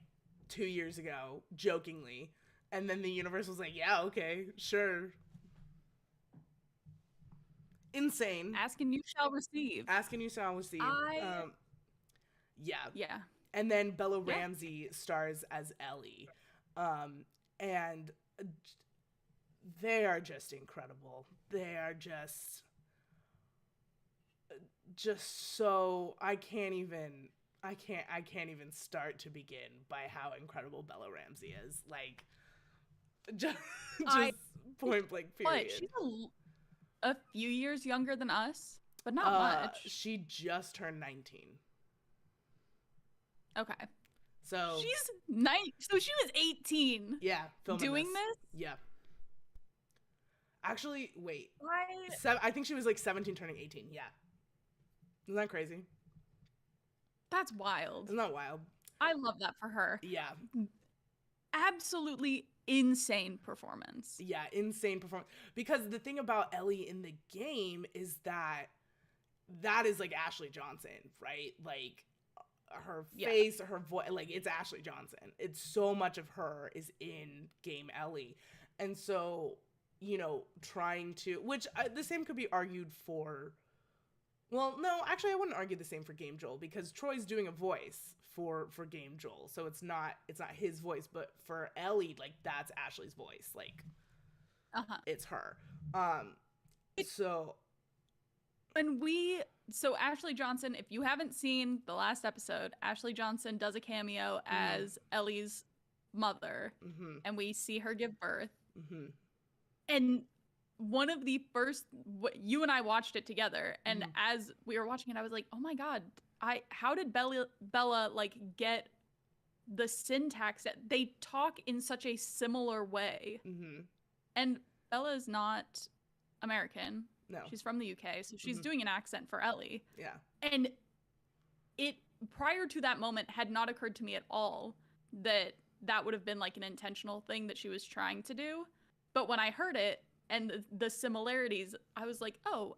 2 years ago, jokingly, and then the universe was like, yeah, okay, sure. Insane. Ask and you shall receive. Ask and you shall receive. Yeah. And then Bella Ramsey stars as Ellie. And they are just incredible. They are just so I can't even start to begin by how incredible Bella Ramsey is. Like just point blank period. But she's a few years younger than us, but not much. She just turned 19. Okay. So she's 9. So she was 18. Yeah, doing this. Yeah. Actually, wait. Why? I think she was like 17 turning 18. Yeah. Isn't that crazy? That's wild. Isn't that wild? I love that for her. Yeah. Absolutely insane performance. Yeah, insane performance. Because the thing about Ellie in the game is that is like Ashley Johnson, right? Like her face, her voice, like it's Ashley Johnson. It's so much of her is in game Ellie. And so, you know, trying to, which the same could be argued for, well, no, actually I wouldn't argue the same for game Joel, because Troy's doing a voice for game Joel. So it's not his voice, but for Ellie, like that's Ashley's voice. Like it's her. So Ashley Johnson, if you haven't seen the last episode, Ashley Johnson does a cameo as Ellie's mother, and we see her give birth. And one of the first, you and I watched it together, and as we were watching it, I was like, oh my God, how did Bella like get the syntax that they talk in such a similar way? And Bella is not American. No. She's from the UK, so she's doing an accent for Ellie. Yeah. And it, prior to that moment, had not occurred to me at all that would have been like an intentional thing that she was trying to do. But when I heard it and the similarities, I was like, oh,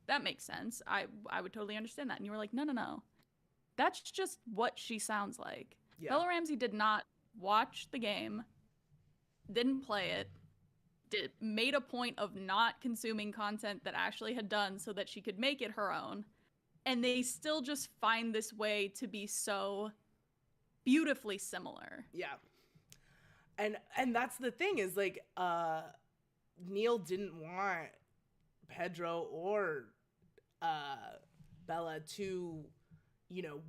that makes sense. I would totally understand that. And you were like, no. That's just what she sounds like. Yeah. Bella Ramsey did not watch the game, didn't play it, made a point of not consuming content that Ashley had done so that she could make it her own. And they still just find this way to be so beautifully similar. Yeah. And that's the thing is like Neil didn't want Pedro or Bella to, you know,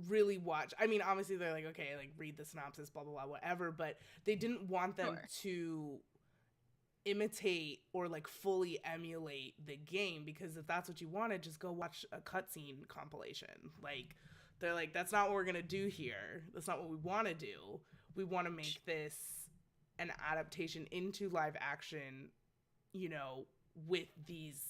really watch. I mean, obviously they're like, okay, like read the synopsis, blah, blah, blah, whatever. But they didn't want them to imitate or like fully emulate the game, because if that's what you wanted, just go watch a cutscene compilation. Like they're like, that's not what we're gonna do here. That's not what we want to do. We want to make this an adaptation into live action, you know, with these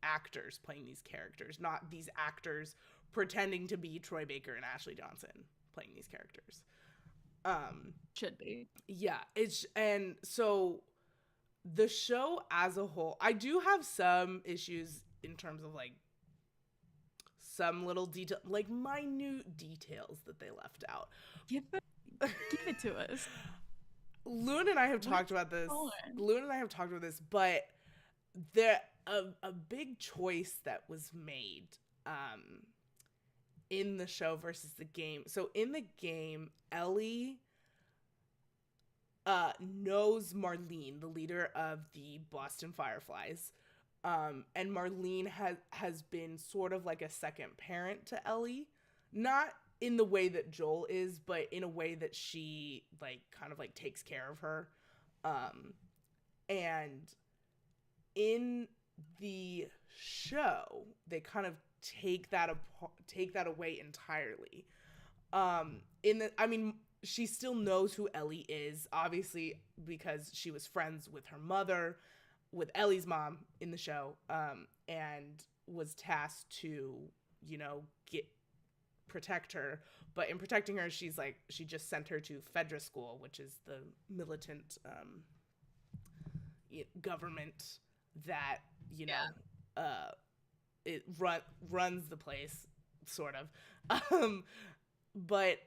actors playing these characters, not these actors pretending to be Troy Baker and Ashley Johnson playing these characters. Should be. Yeah, and so the show as a whole, I do have some issues in terms of like some little detail, like minute details that they left out. Give it to us. Loon and I have talked about this. But a big choice that was made in the show versus the game. So in the game, Ellie knows Marlene, the leader of the Boston Fireflies. And Marlene has been sort of like a second parent to Ellie. Not in the way that Joel is, but in a way that she like kind of like takes care of her. And in the show, they kind of take that away entirely. She still knows who Ellie is, obviously, because she was friends with her mother, with Ellie's mom in the show, and was tasked to, you know, protect her. But in protecting her, she just sent her to Fedra School, which is the militant government that, you know, it runs the place, sort of. But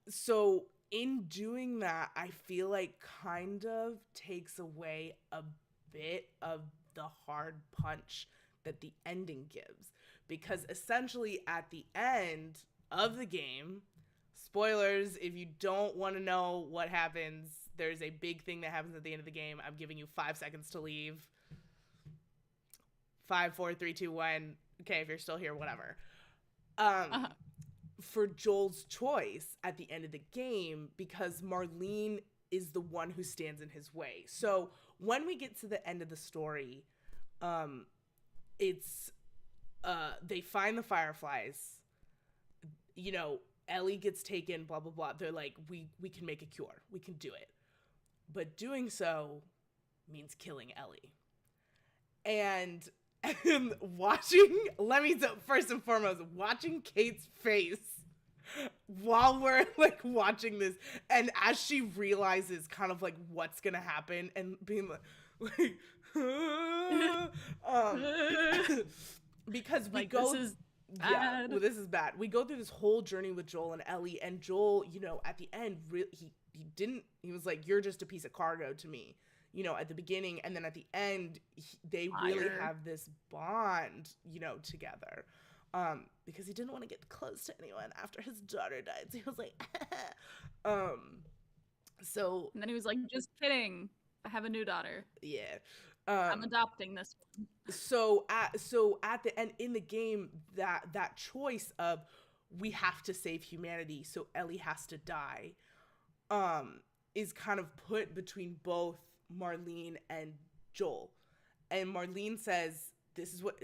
so in doing that, I feel like kind of takes away a bit of the hard punch that the ending gives. Because essentially at the end of the game, spoilers, if you don't want to know what happens, there's a big thing that happens at the end of the game. I'm giving you 5 seconds to leave. 5, 4, 3, 2, 1. Okay, if you're still here, whatever. For Joel's choice at the end of the game, because Marlene is the one who stands in his way. So when we get to the end of the story, it's they find the Fireflies. You know, Ellie gets taken, blah, blah, blah. They're like, we can make a cure. We can do it. But doing so means killing Ellie. And first and foremost, watching Kate's face while we're like watching this, and as she realizes kind of like what's gonna happen, and being like because we like, go, this is bad. yeah, well, this is bad. We go through this whole journey with Joel and Ellie, and Joel, you know, at the end, he was like, you're just a piece of cargo to me, you know, at the beginning, and then at the end, they really have this bond, you know, together. Because he didn't want to get close to anyone after his daughter died. So he was like, so. And then he was like, just kidding. I have a new daughter. Yeah. I'm adopting this one. So at the end in the game, that choice of we have to save humanity, so Ellie has to die, is kind of put between both Marlene and Joel. And Marlene says, this is what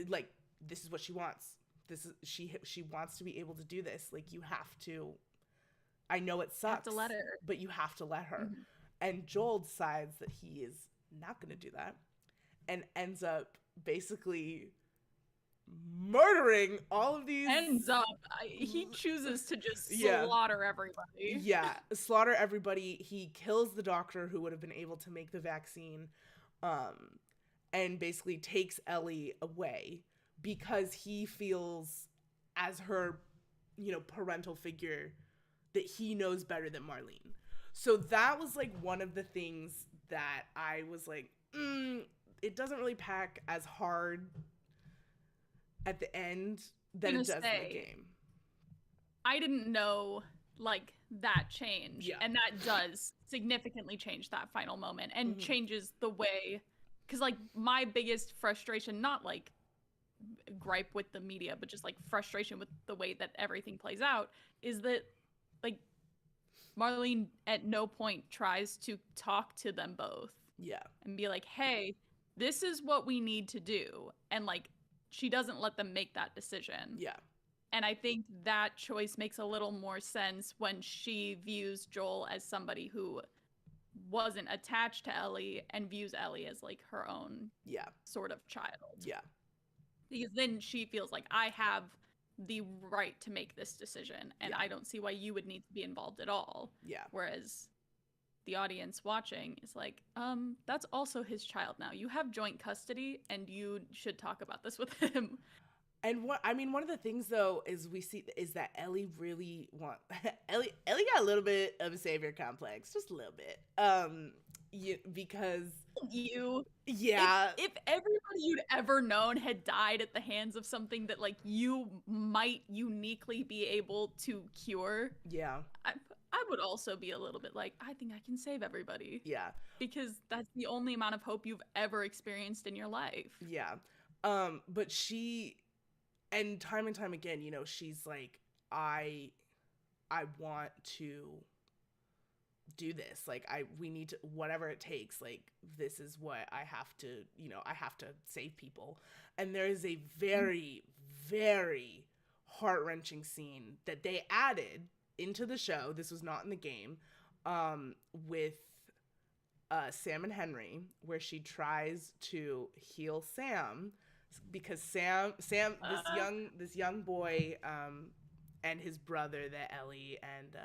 she wants. She wants to be able to do this. Like, you have to. I know it sucks. You have to let her. But you have to let her. Mm-hmm. And Joel decides that he is not going to do that, and ends up basically murdering all of these. He chooses to just slaughter everybody. Yeah, slaughter everybody. He kills the doctor who would have been able to make the vaccine, and basically takes Ellie away, because he feels, as her, you know, parental figure, that he knows better than Marlene. So that was like one of the things that I was like, it doesn't really pack as hard at the end than it does in the game. I didn't know like that change. Yeah. And that does significantly change that final moment, and changes the way, because like my biggest frustration, not like gripe with the media, but just like frustration with the way that everything plays out, is that like Marlene at no point tries to talk to them both. Yeah. And be like, hey, this is what we need to do. And like, she doesn't let them make that decision. Yeah. And I think that choice makes a little more sense when she views Joel as somebody who wasn't attached to Ellie and views Ellie as like her own sort of child. Yeah. Because then she feels like, I have the right to make this decision, and I don't see why you would need to be involved at all. Yeah. Whereas the audience watching is like, that's also his child now. You have joint custody, and you should talk about this with him. And one of the things though is we see is that Ellie really Ellie got a little bit of a savior complex, just a little bit. Because if everybody you'd ever known had died at the hands of something that like you might uniquely be able to cure, I would also be a little bit like, I think I can save everybody. Yeah. Because that's the only amount of hope you've ever experienced in your life. Yeah. But she, and time again, you know, she's like, I want to do this. Like, we need to, whatever it takes, like, this is what I have to, you know, I have to save people. And there is a very, very heart-wrenching scene that they added into the show. This was not in the game, with Sam and Henry, where she tries to heal Sam, because Sam, this young boy, and his brother that Ellie and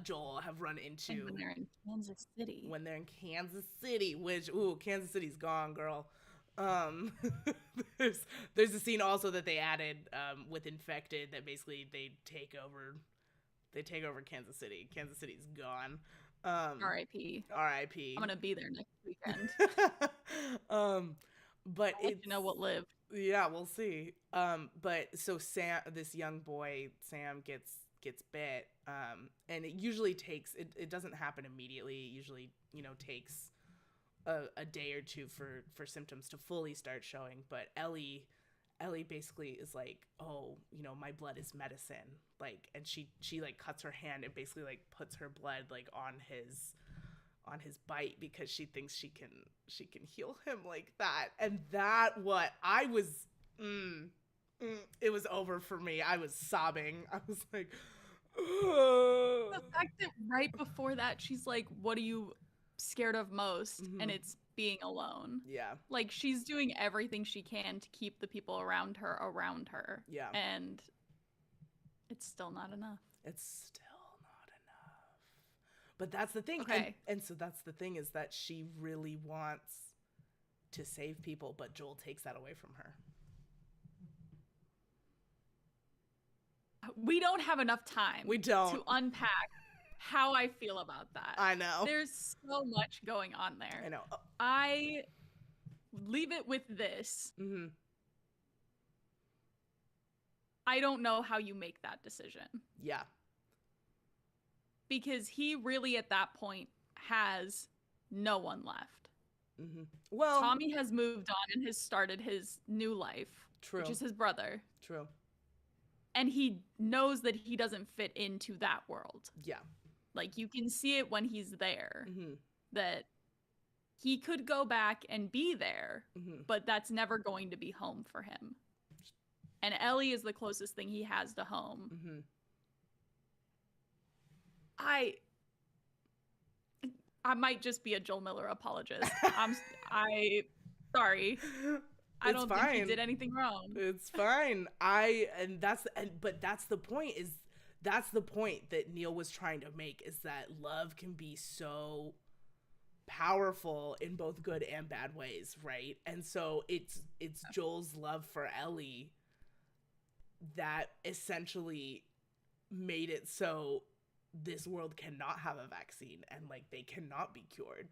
Joel have run into, and when they're in Kansas City. Which, Kansas City's gone, girl. There's a scene also that they added with Infected, that basically they take over Kansas City. Kansas City's gone. R.I.P. I'm gonna be there next weekend. But you know what lived. Yeah, we'll see. But so Sam, this young boy, Sam gets bit, and it usually takes, it doesn't happen immediately. It usually, you know, takes a day or two for symptoms to fully start showing. But Ellie basically is like, oh, you know, my blood is medicine, like, and she like cuts her hand and basically like puts her blood like on his bite, because she thinks she can heal him like that. And that, what I was It was over for me. I was sobbing. I was like, the fact that right before that she's like, what are you scared of most? And it's being alone. Yeah. Like, she's doing everything she can to keep the people around her. Yeah. And it's still not enough. It's still not enough. But that's the thing. Okay. And so that's the thing, is that she really wants to save people, but Joel takes that away from her. We don't have enough time. We don't. To unpack how I feel about that. I know. There's so much going on there. I know. I leave it with this. Mm-hmm. I don't know how you make that decision. Yeah. Because he really, at that point, has no one left. Mm-hmm. Well, Tommy has moved on and has started his new life. True. Which is his brother. True. And he knows that he doesn't fit into that world. Yeah. Like, you can see it when he's there. Mm-hmm. That he could go back and be there, but that's never going to be home for him. And Ellie is the closest thing he has to home. Mm-hmm. I might just be a Joel Miller apologist. Sorry. I don't think he did anything wrong. It's fine. But that's the point, that's the point that Neil was trying to make, is that love can be so powerful in both good and bad ways, right? And so it's Joel's love for Ellie that essentially made it so this world cannot have a vaccine and like they cannot be cured.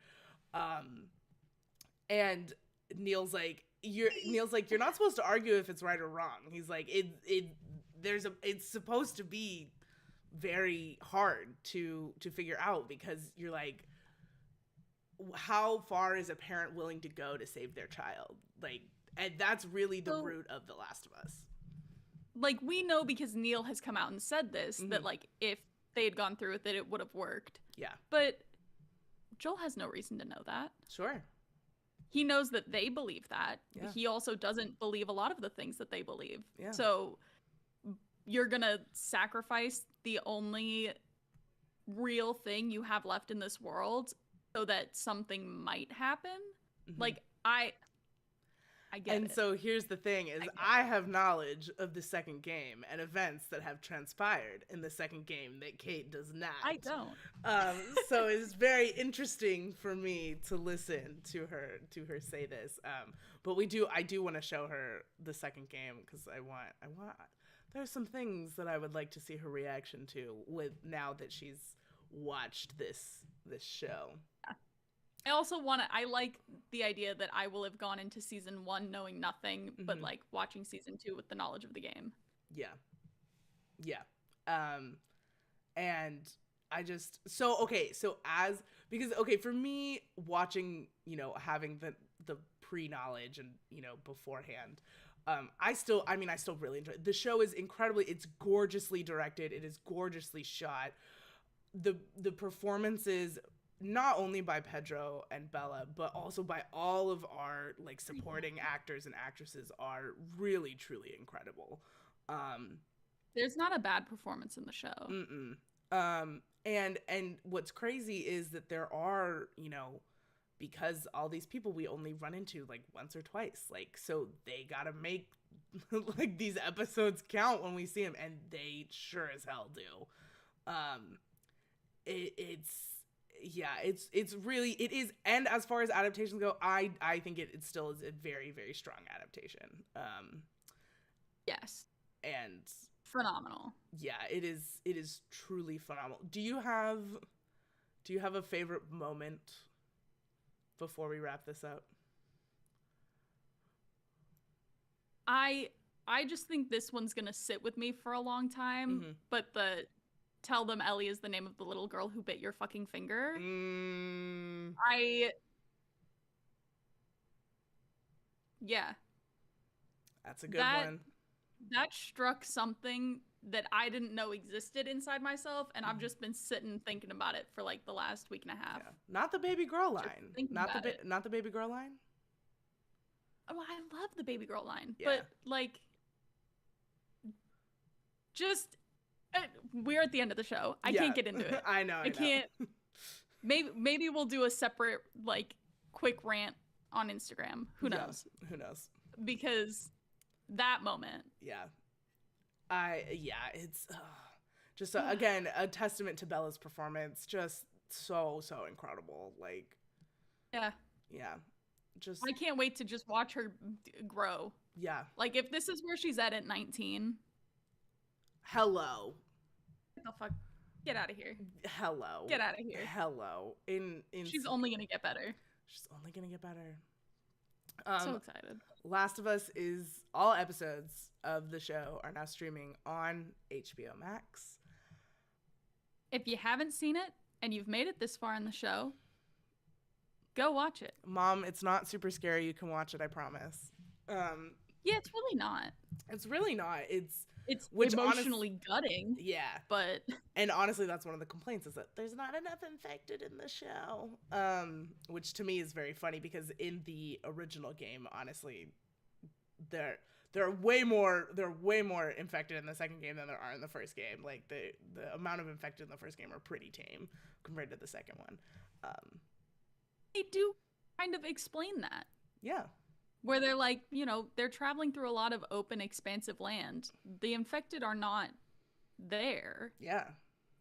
And Neil's like, you're not supposed to argue if it's right or wrong. He's like, it's supposed to be very hard to figure out, because you're like, how far is a parent willing to go to save their child? Like, and that's really the root of The Last of Us. Like, we know, because Neil has come out and said this, that like, if they had gone through with it, it would have worked. Yeah. But Joel has no reason to know that. Sure. He knows that they believe that. Yeah. He also doesn't believe a lot of the things that they believe. Yeah. So you're gonna sacrifice the only real thing you have left in this world so that something might happen? Like, I get and it. So here's the thing, is I have knowledge of the second game and events that have transpired in the second game that Kate does not. I don't. So it's very interesting for me to listen to her say this. But I do want to show her the second game, because I want there's some things that I would like to see her reaction to now that she's watched this show. I like the idea that I will have gone into season 1 knowing nothing, but like watching season 2 with the knowledge of the game. Yeah. Yeah. And I just, for me, watching, having the pre-knowledge and, beforehand, I still really enjoy it. The show is it's gorgeously directed. It is gorgeously shot. The performances, not only by Pedro and Bella, but also by all of our like supporting actors and actresses, are really, truly incredible. There's not a bad performance in the show. And what's crazy is that there are, because all these people we only run into like once or twice, like, so they gotta make like these episodes count when we see them, and they sure as hell do. It's really, and as far as adaptations go, I think it still is a very, very strong adaptation. Yes. And phenomenal. Yeah, it is truly phenomenal. Do you have a favorite moment before we wrap this up? I just think this one's gonna sit with me for a long time, but tell them Ellie is the name of the little girl who bit your fucking finger. Yeah. That's a good one. That struck something that I didn't know existed inside myself, and I've just been sitting thinking about it for like the last week and a half. Yeah. Not the baby girl line. Not the baby girl line. Oh, I love the baby girl line, yeah. but like, just we're at the end of the show. I can't get into it. I know. I can't. Maybe we'll do a separate like quick rant on Instagram. Who knows? Who knows? Because that moment. Yeah. It's just again a testament to Bella's performance. Just so incredible. Like. Yeah. Just. I can't wait to just watch her grow. Yeah. Like if this is where she's at 19. Hello. What the fuck? Get out of here. Hello. Get out of here. Hello. She's only gonna get better. She's only gonna get better. So excited. Last of Us is all episodes of the show are now streaming on HBO Max. If you haven't seen it and you've made it this far in the show, go watch it. Mom, it's not super scary. You can watch it, I promise. Yeah, it's really not. It's really not. It's emotionally gutting. Yeah. And honestly, that's one of the complaints is that there's not enough infected in the show. Which to me is very funny because in the original game, honestly, there are way more infected in the second game than there are in the first game. Like the amount of infected in the first game are pretty tame compared to the second one. They do kind of explain that. Yeah. Where they're like, they're traveling through a lot of open, expansive land. The infected are not there. Yeah.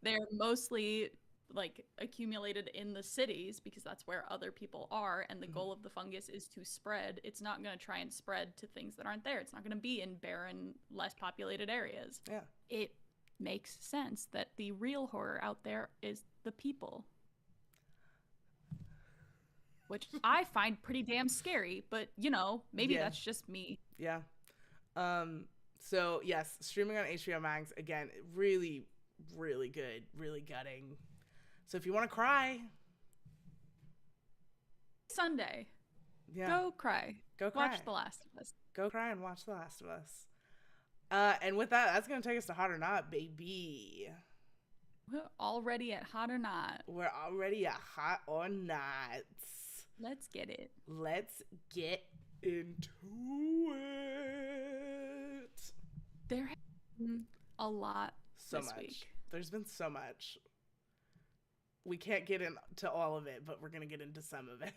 They're mostly like accumulated in the cities because that's where other people are. And the goal of the fungus is to spread. It's not going to try and spread to things that aren't there. It's not going to be in barren, less populated areas. Yeah. It makes sense that the real horror out there is the people. Which I find pretty damn scary, but maybe that's just me. Yeah. So yes, streaming on HBO Max again, really, really good, really gutting. So if you want to cry, Sunday, go cry. Watch The Last of Us. Go cry and watch The Last of Us. And with that, that's gonna take us to Hot or Not, baby. We're already at Hot or Not. We're already at Hot or Not. Let's get it. Let's get into it. There has been a lot this week. There's been so much. We can't get into all of it, but we're going to get into some of it.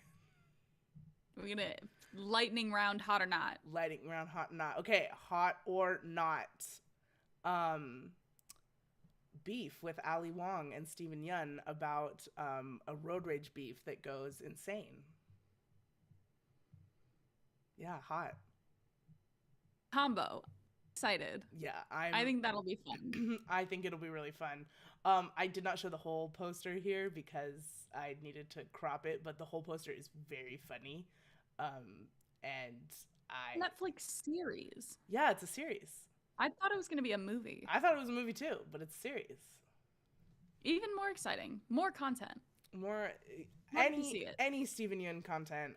We're going to lightning round Hot or Not. Lightning round Hot or Not. Okay, Hot or Not. Beef with Ali Wong and Steven Yeun about a road rage beef that goes insane. Yeah, hot. Combo. Excited. Yeah, I think that'll be fun. I think it'll be really fun. I did not show the whole poster here because I needed to crop it, but the whole poster is very funny. Netflix series. Yeah, it's a series. I thought it was going to be a movie. I thought it was a movie too, but it's a series. Even more exciting. More content. More any Steven Yeun content,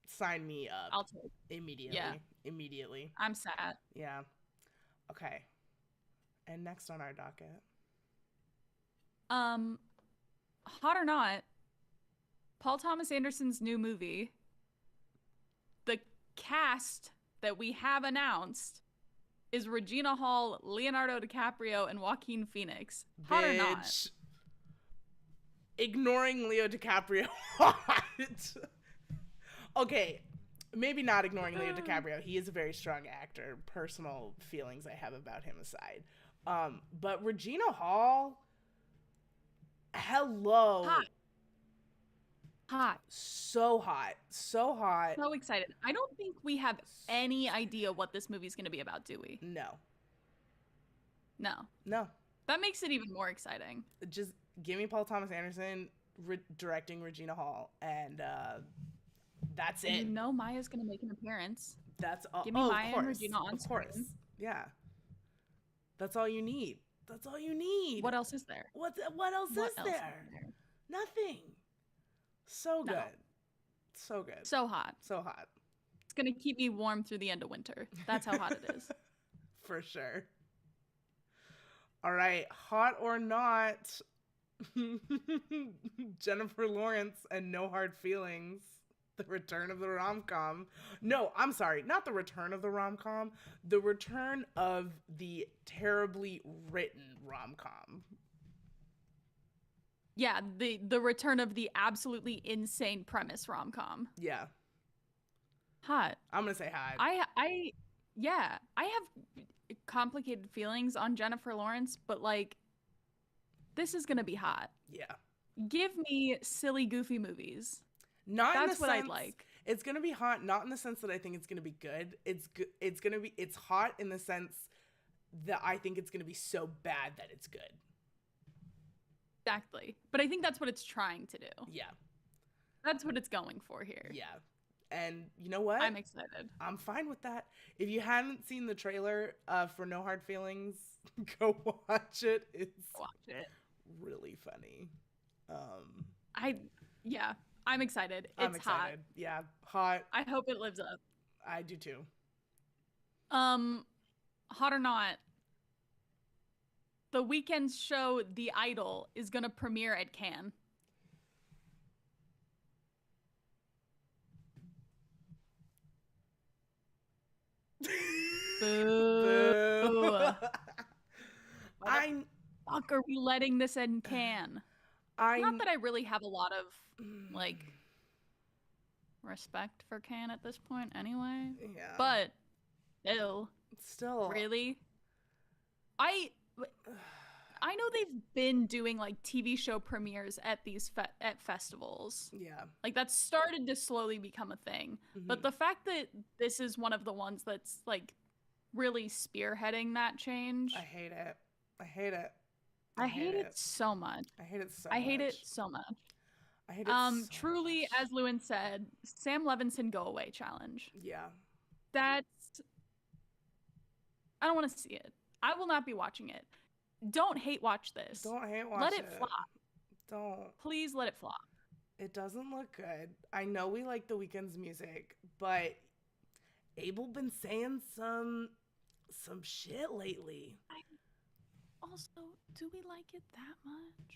sign me up. I'll take immediately. Yeah. Immediately. I'm sad. Yeah. Okay. And next on our docket. Hot or Not, Paul Thomas Anderson's new movie. The cast that we have announced is Regina Hall, Leonardo DiCaprio, and Joaquin Phoenix. Hot or not? Ignoring Leo DiCaprio. Hot. Okay, maybe not ignoring Leo DiCaprio. He is a very strong actor. Personal feelings I have about him aside. But Regina Hall, hello. Hot. So hot. So hot. So excited. I don't think we have any idea what this movie's going to be about, do we? No. That makes it even more exciting. Just give me Paul Thomas Anderson directing Regina Hall, and that's it. Maya's going to make an appeance. That's all. Give me Maya and Regina on screen. Of course. Yeah. That's all you need. That's all you need. What else is there? What else is there? Nothing. So good. No. So good. So hot. So hot. It's going to keep me warm through the end of winter. That's how hot it is. For sure. All right. Hot or not, Jennifer Lawrence and No Hard Feelings. The return of the rom-com. No, I'm sorry, not the return of the rom-com. The return of the terribly written rom-com. Yeah, the return of the absolutely insane premise rom-com. Yeah. Hot. I'm gonna say hot. I have complicated feelings on Jennifer Lawrence, but like, this is gonna be hot. Yeah. Give me silly, goofy movies. That's what I'd like. It's gonna be hot, not in the sense that I think it's gonna be good. It's hot in the sense that I think it's gonna be so bad that it's good. Exactly. But I think that's what it's trying to do. Yeah. That's what it's going for here. Yeah. And you know what? I'm excited. I'm fine with that. If you hadn't seen the trailer for No Hard Feelings, go watch it. Watch it. Really funny. I'm excited. I'm excited. Hot. Yeah, hot. I hope it lives up. I do too. Hot or not, the Weeknd's show The Idol is gonna premiere at Cannes. Boo. Boo. Why the fuck are we letting this in Cannes? Not that I really have a lot of like respect for Cannes at this point anyway. Yeah. But still really, I know they've been doing like TV show premieres at these at festivals. Yeah. Like that's started to slowly become a thing. Mm-hmm. But the fact that this is one of the ones that's like really spearheading that change. I hate it. I hate it. I hate it so much. I hate it so much. I hate it so much. Truly, as Lewin said, Sam Levinson go away challenge. Yeah. I don't want to see it. I will not be watching it. Don't hate watch this. Don't hate watch Let it flop. Don't. Please let it flop. It doesn't look good. I know we like The Weeknd's music, but Abel been saying some shit lately. Also, do we like it that much?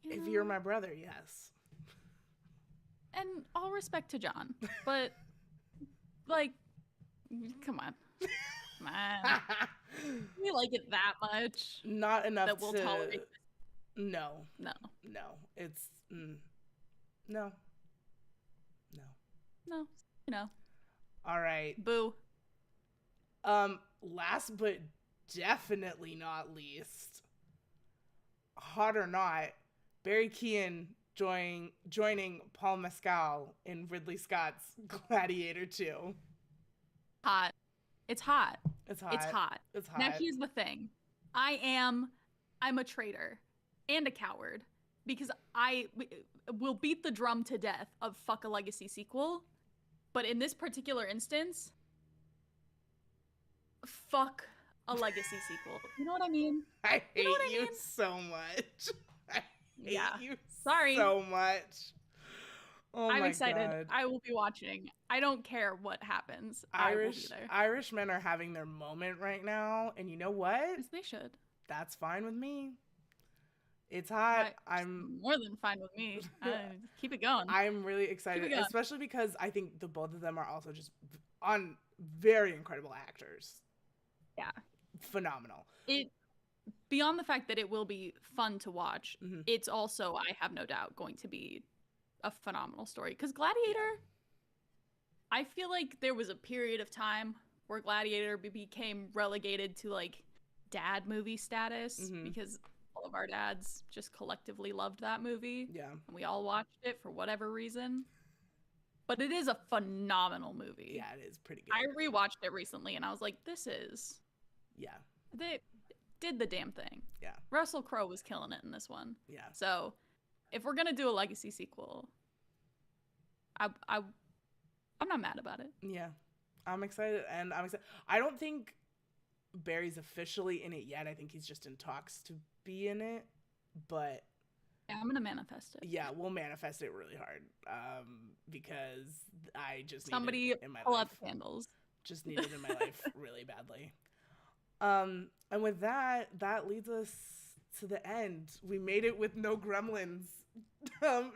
If you're my brother, yes. And all respect to John, but like, come on. Man. We like it that much. Not enough that we'll tolerate this. No. It's no. All right. Boo. Last but definitely not least, hot or not, Barry Keoghan joining Paul Mescal in Ridley Scott's Gladiator 2. Hot. It's hot. It's hot. It's hot. It's hot. Now here's the thing. I'm a traitor and a coward because I will beat the drum to death of fuck a legacy sequel. But in this particular instance, fuck a legacy sequel. You know what I mean? I hate you so much. I hate you Sorry. so much. Oh I'm my excited. God. I will be watching. I don't care what happens. Irish men are having their moment right now, and you know what? Yes, they should. That's fine with me. It's hot. I'm more than fine with me. Keep it going. I'm really excited, especially because I think the both of them are also just very incredible actors. Yeah. Phenomenal. Beyond the fact that it will be fun to watch, mm-hmm. It's also, I have no doubt, going to be a phenomenal story. Because Gladiator, I feel like there was a period of time where Gladiator became relegated to like dad movie status mm-hmm. because all of our dads just collectively loved that movie. Yeah. And we all watched it for whatever reason. But it is a phenomenal movie. Yeah, it is pretty good. I rewatched it recently and I was like, this is... Yeah. They did the damn thing. Yeah. Russell Crowe was killing it in this one. Yeah. So, if we're gonna do a legacy sequel, I'm not mad about it. Yeah. I'm excited, and I'm excited. I don't think Barry's officially in it yet. I think he's just in talks to be in it, but... Yeah, I'm gonna manifest it. Yeah, we'll manifest it really hard, because I just somebody need it in my pull life. out the candles. Just need it in my life really badly. And with that leads us to the end. We made it with no gremlins.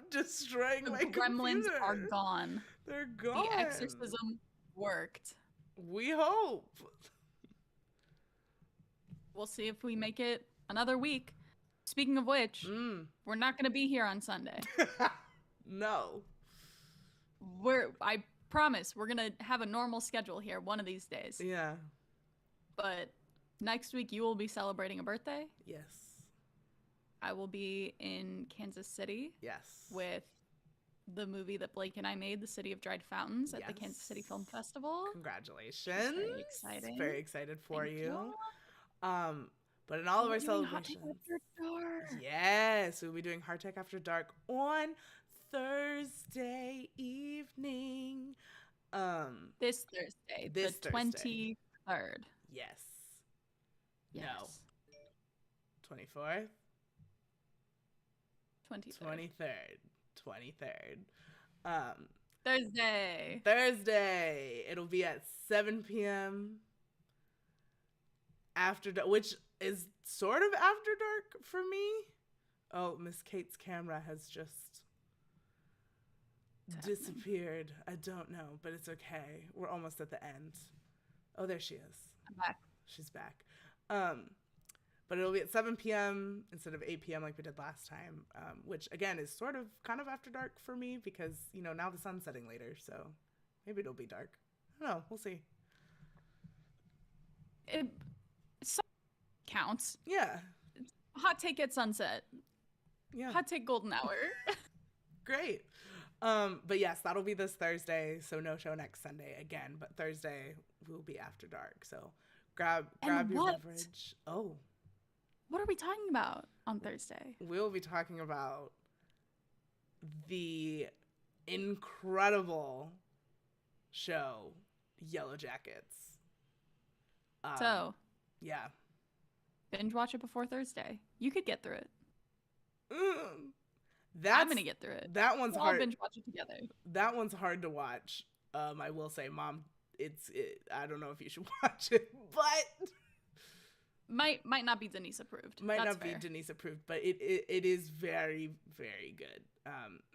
destroying The my gremlins computer. are gone. They're gone. The exorcism worked. We hope. We'll see if we make it another week. Speaking of which, we're not going to be here on Sunday. No. I promise we're going to have a normal schedule here one of these days. Yeah. But next week you will be celebrating a birthday. Yes. I will be in Kansas City. Yes. With the movie that Blake and I made, The City of Dried Fountains, at the Kansas City Film Festival. Congratulations. Very exciting. Very excited for Thank you. But in all of our celebrations. Hot Take After Dark. Yes, we'll be doing Hot Take After Dark on Thursday evening. This Thursday, this the 23rd. Yes. Yes. No. 24th? 23rd. Thursday. It'll be at 7 p.m. after dark, which is sort of after dark for me. Oh, Miss Kate's camera has just disappeared. I don't know, but it's okay. We're almost at the end. Oh, there she is. I'm back. She's back. But it'll be at 7 p.m. instead of 8 p.m. like we did last time, which, again, is sort of kind of after dark for me because, you know, now the sun's setting later, so maybe it'll be dark. I don't know. We'll see. It counts. Yeah. Hot Take at sunset. Yeah. Hot Take golden hour. Great. But yes, that'll be this Thursday, so no show next Sunday again, but Thursday will be after dark, so grab your beverage. Oh. What are we talking about on Thursday? We'll be talking about the incredible show Yellow Jackets. Yeah. Binge watch it before Thursday. You could get through it. I'm gonna get through it. That one's hard. hard. Binge watch it together. That one's hard to watch. I will say, Mom, I don't know if you should watch it, but might not be Denise approved. Might That's not fair. be Denise approved, but it is very, very good.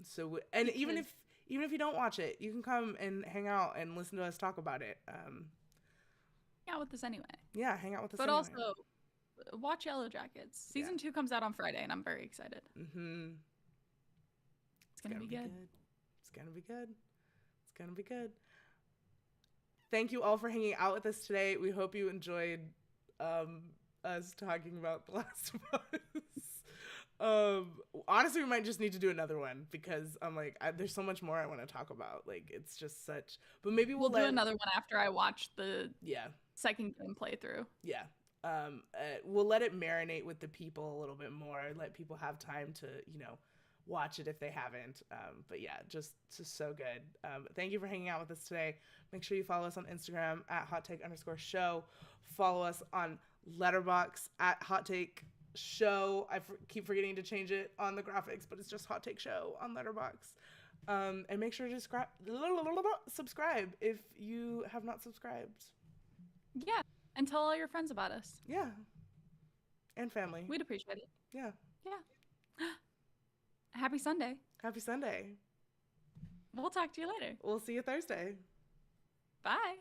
So even if you don't watch it, you can come and hang out and listen to us talk about it. Hang out with us anyway. Yeah, hang out with us. But anyway. also, watch Yellow Jackets. Season 2 comes out on Friday, and I'm very excited. Mm-hmm. It's gonna be good. It's gonna be good. It's gonna be good. Thank you all for hanging out with us today. We hope you enjoyed us talking about The Last of Us. Honestly, we might just need to do another one because I'm like, there's so much more I want to talk about. Like, it's just such. But maybe we'll do another one after I watch the second game playthrough. Yeah. We'll let it marinate with the people a little bit more. Let people have time to, watch it if they haven't. But yeah, just so good. Thank you for hanging out with us today. Make sure you follow us on Instagram at hottake_show. Follow us on Letterboxd at hottake_show. I keep forgetting to change it on the graphics, but it's just hottake_show on Letterboxd. And make sure to subscribe if you have not subscribed. Yeah, and tell all your friends about us. Yeah. And family. We'd appreciate it. Yeah. Yeah. Happy Sunday. Happy Sunday. We'll talk to you later. We'll see you Thursday. Bye.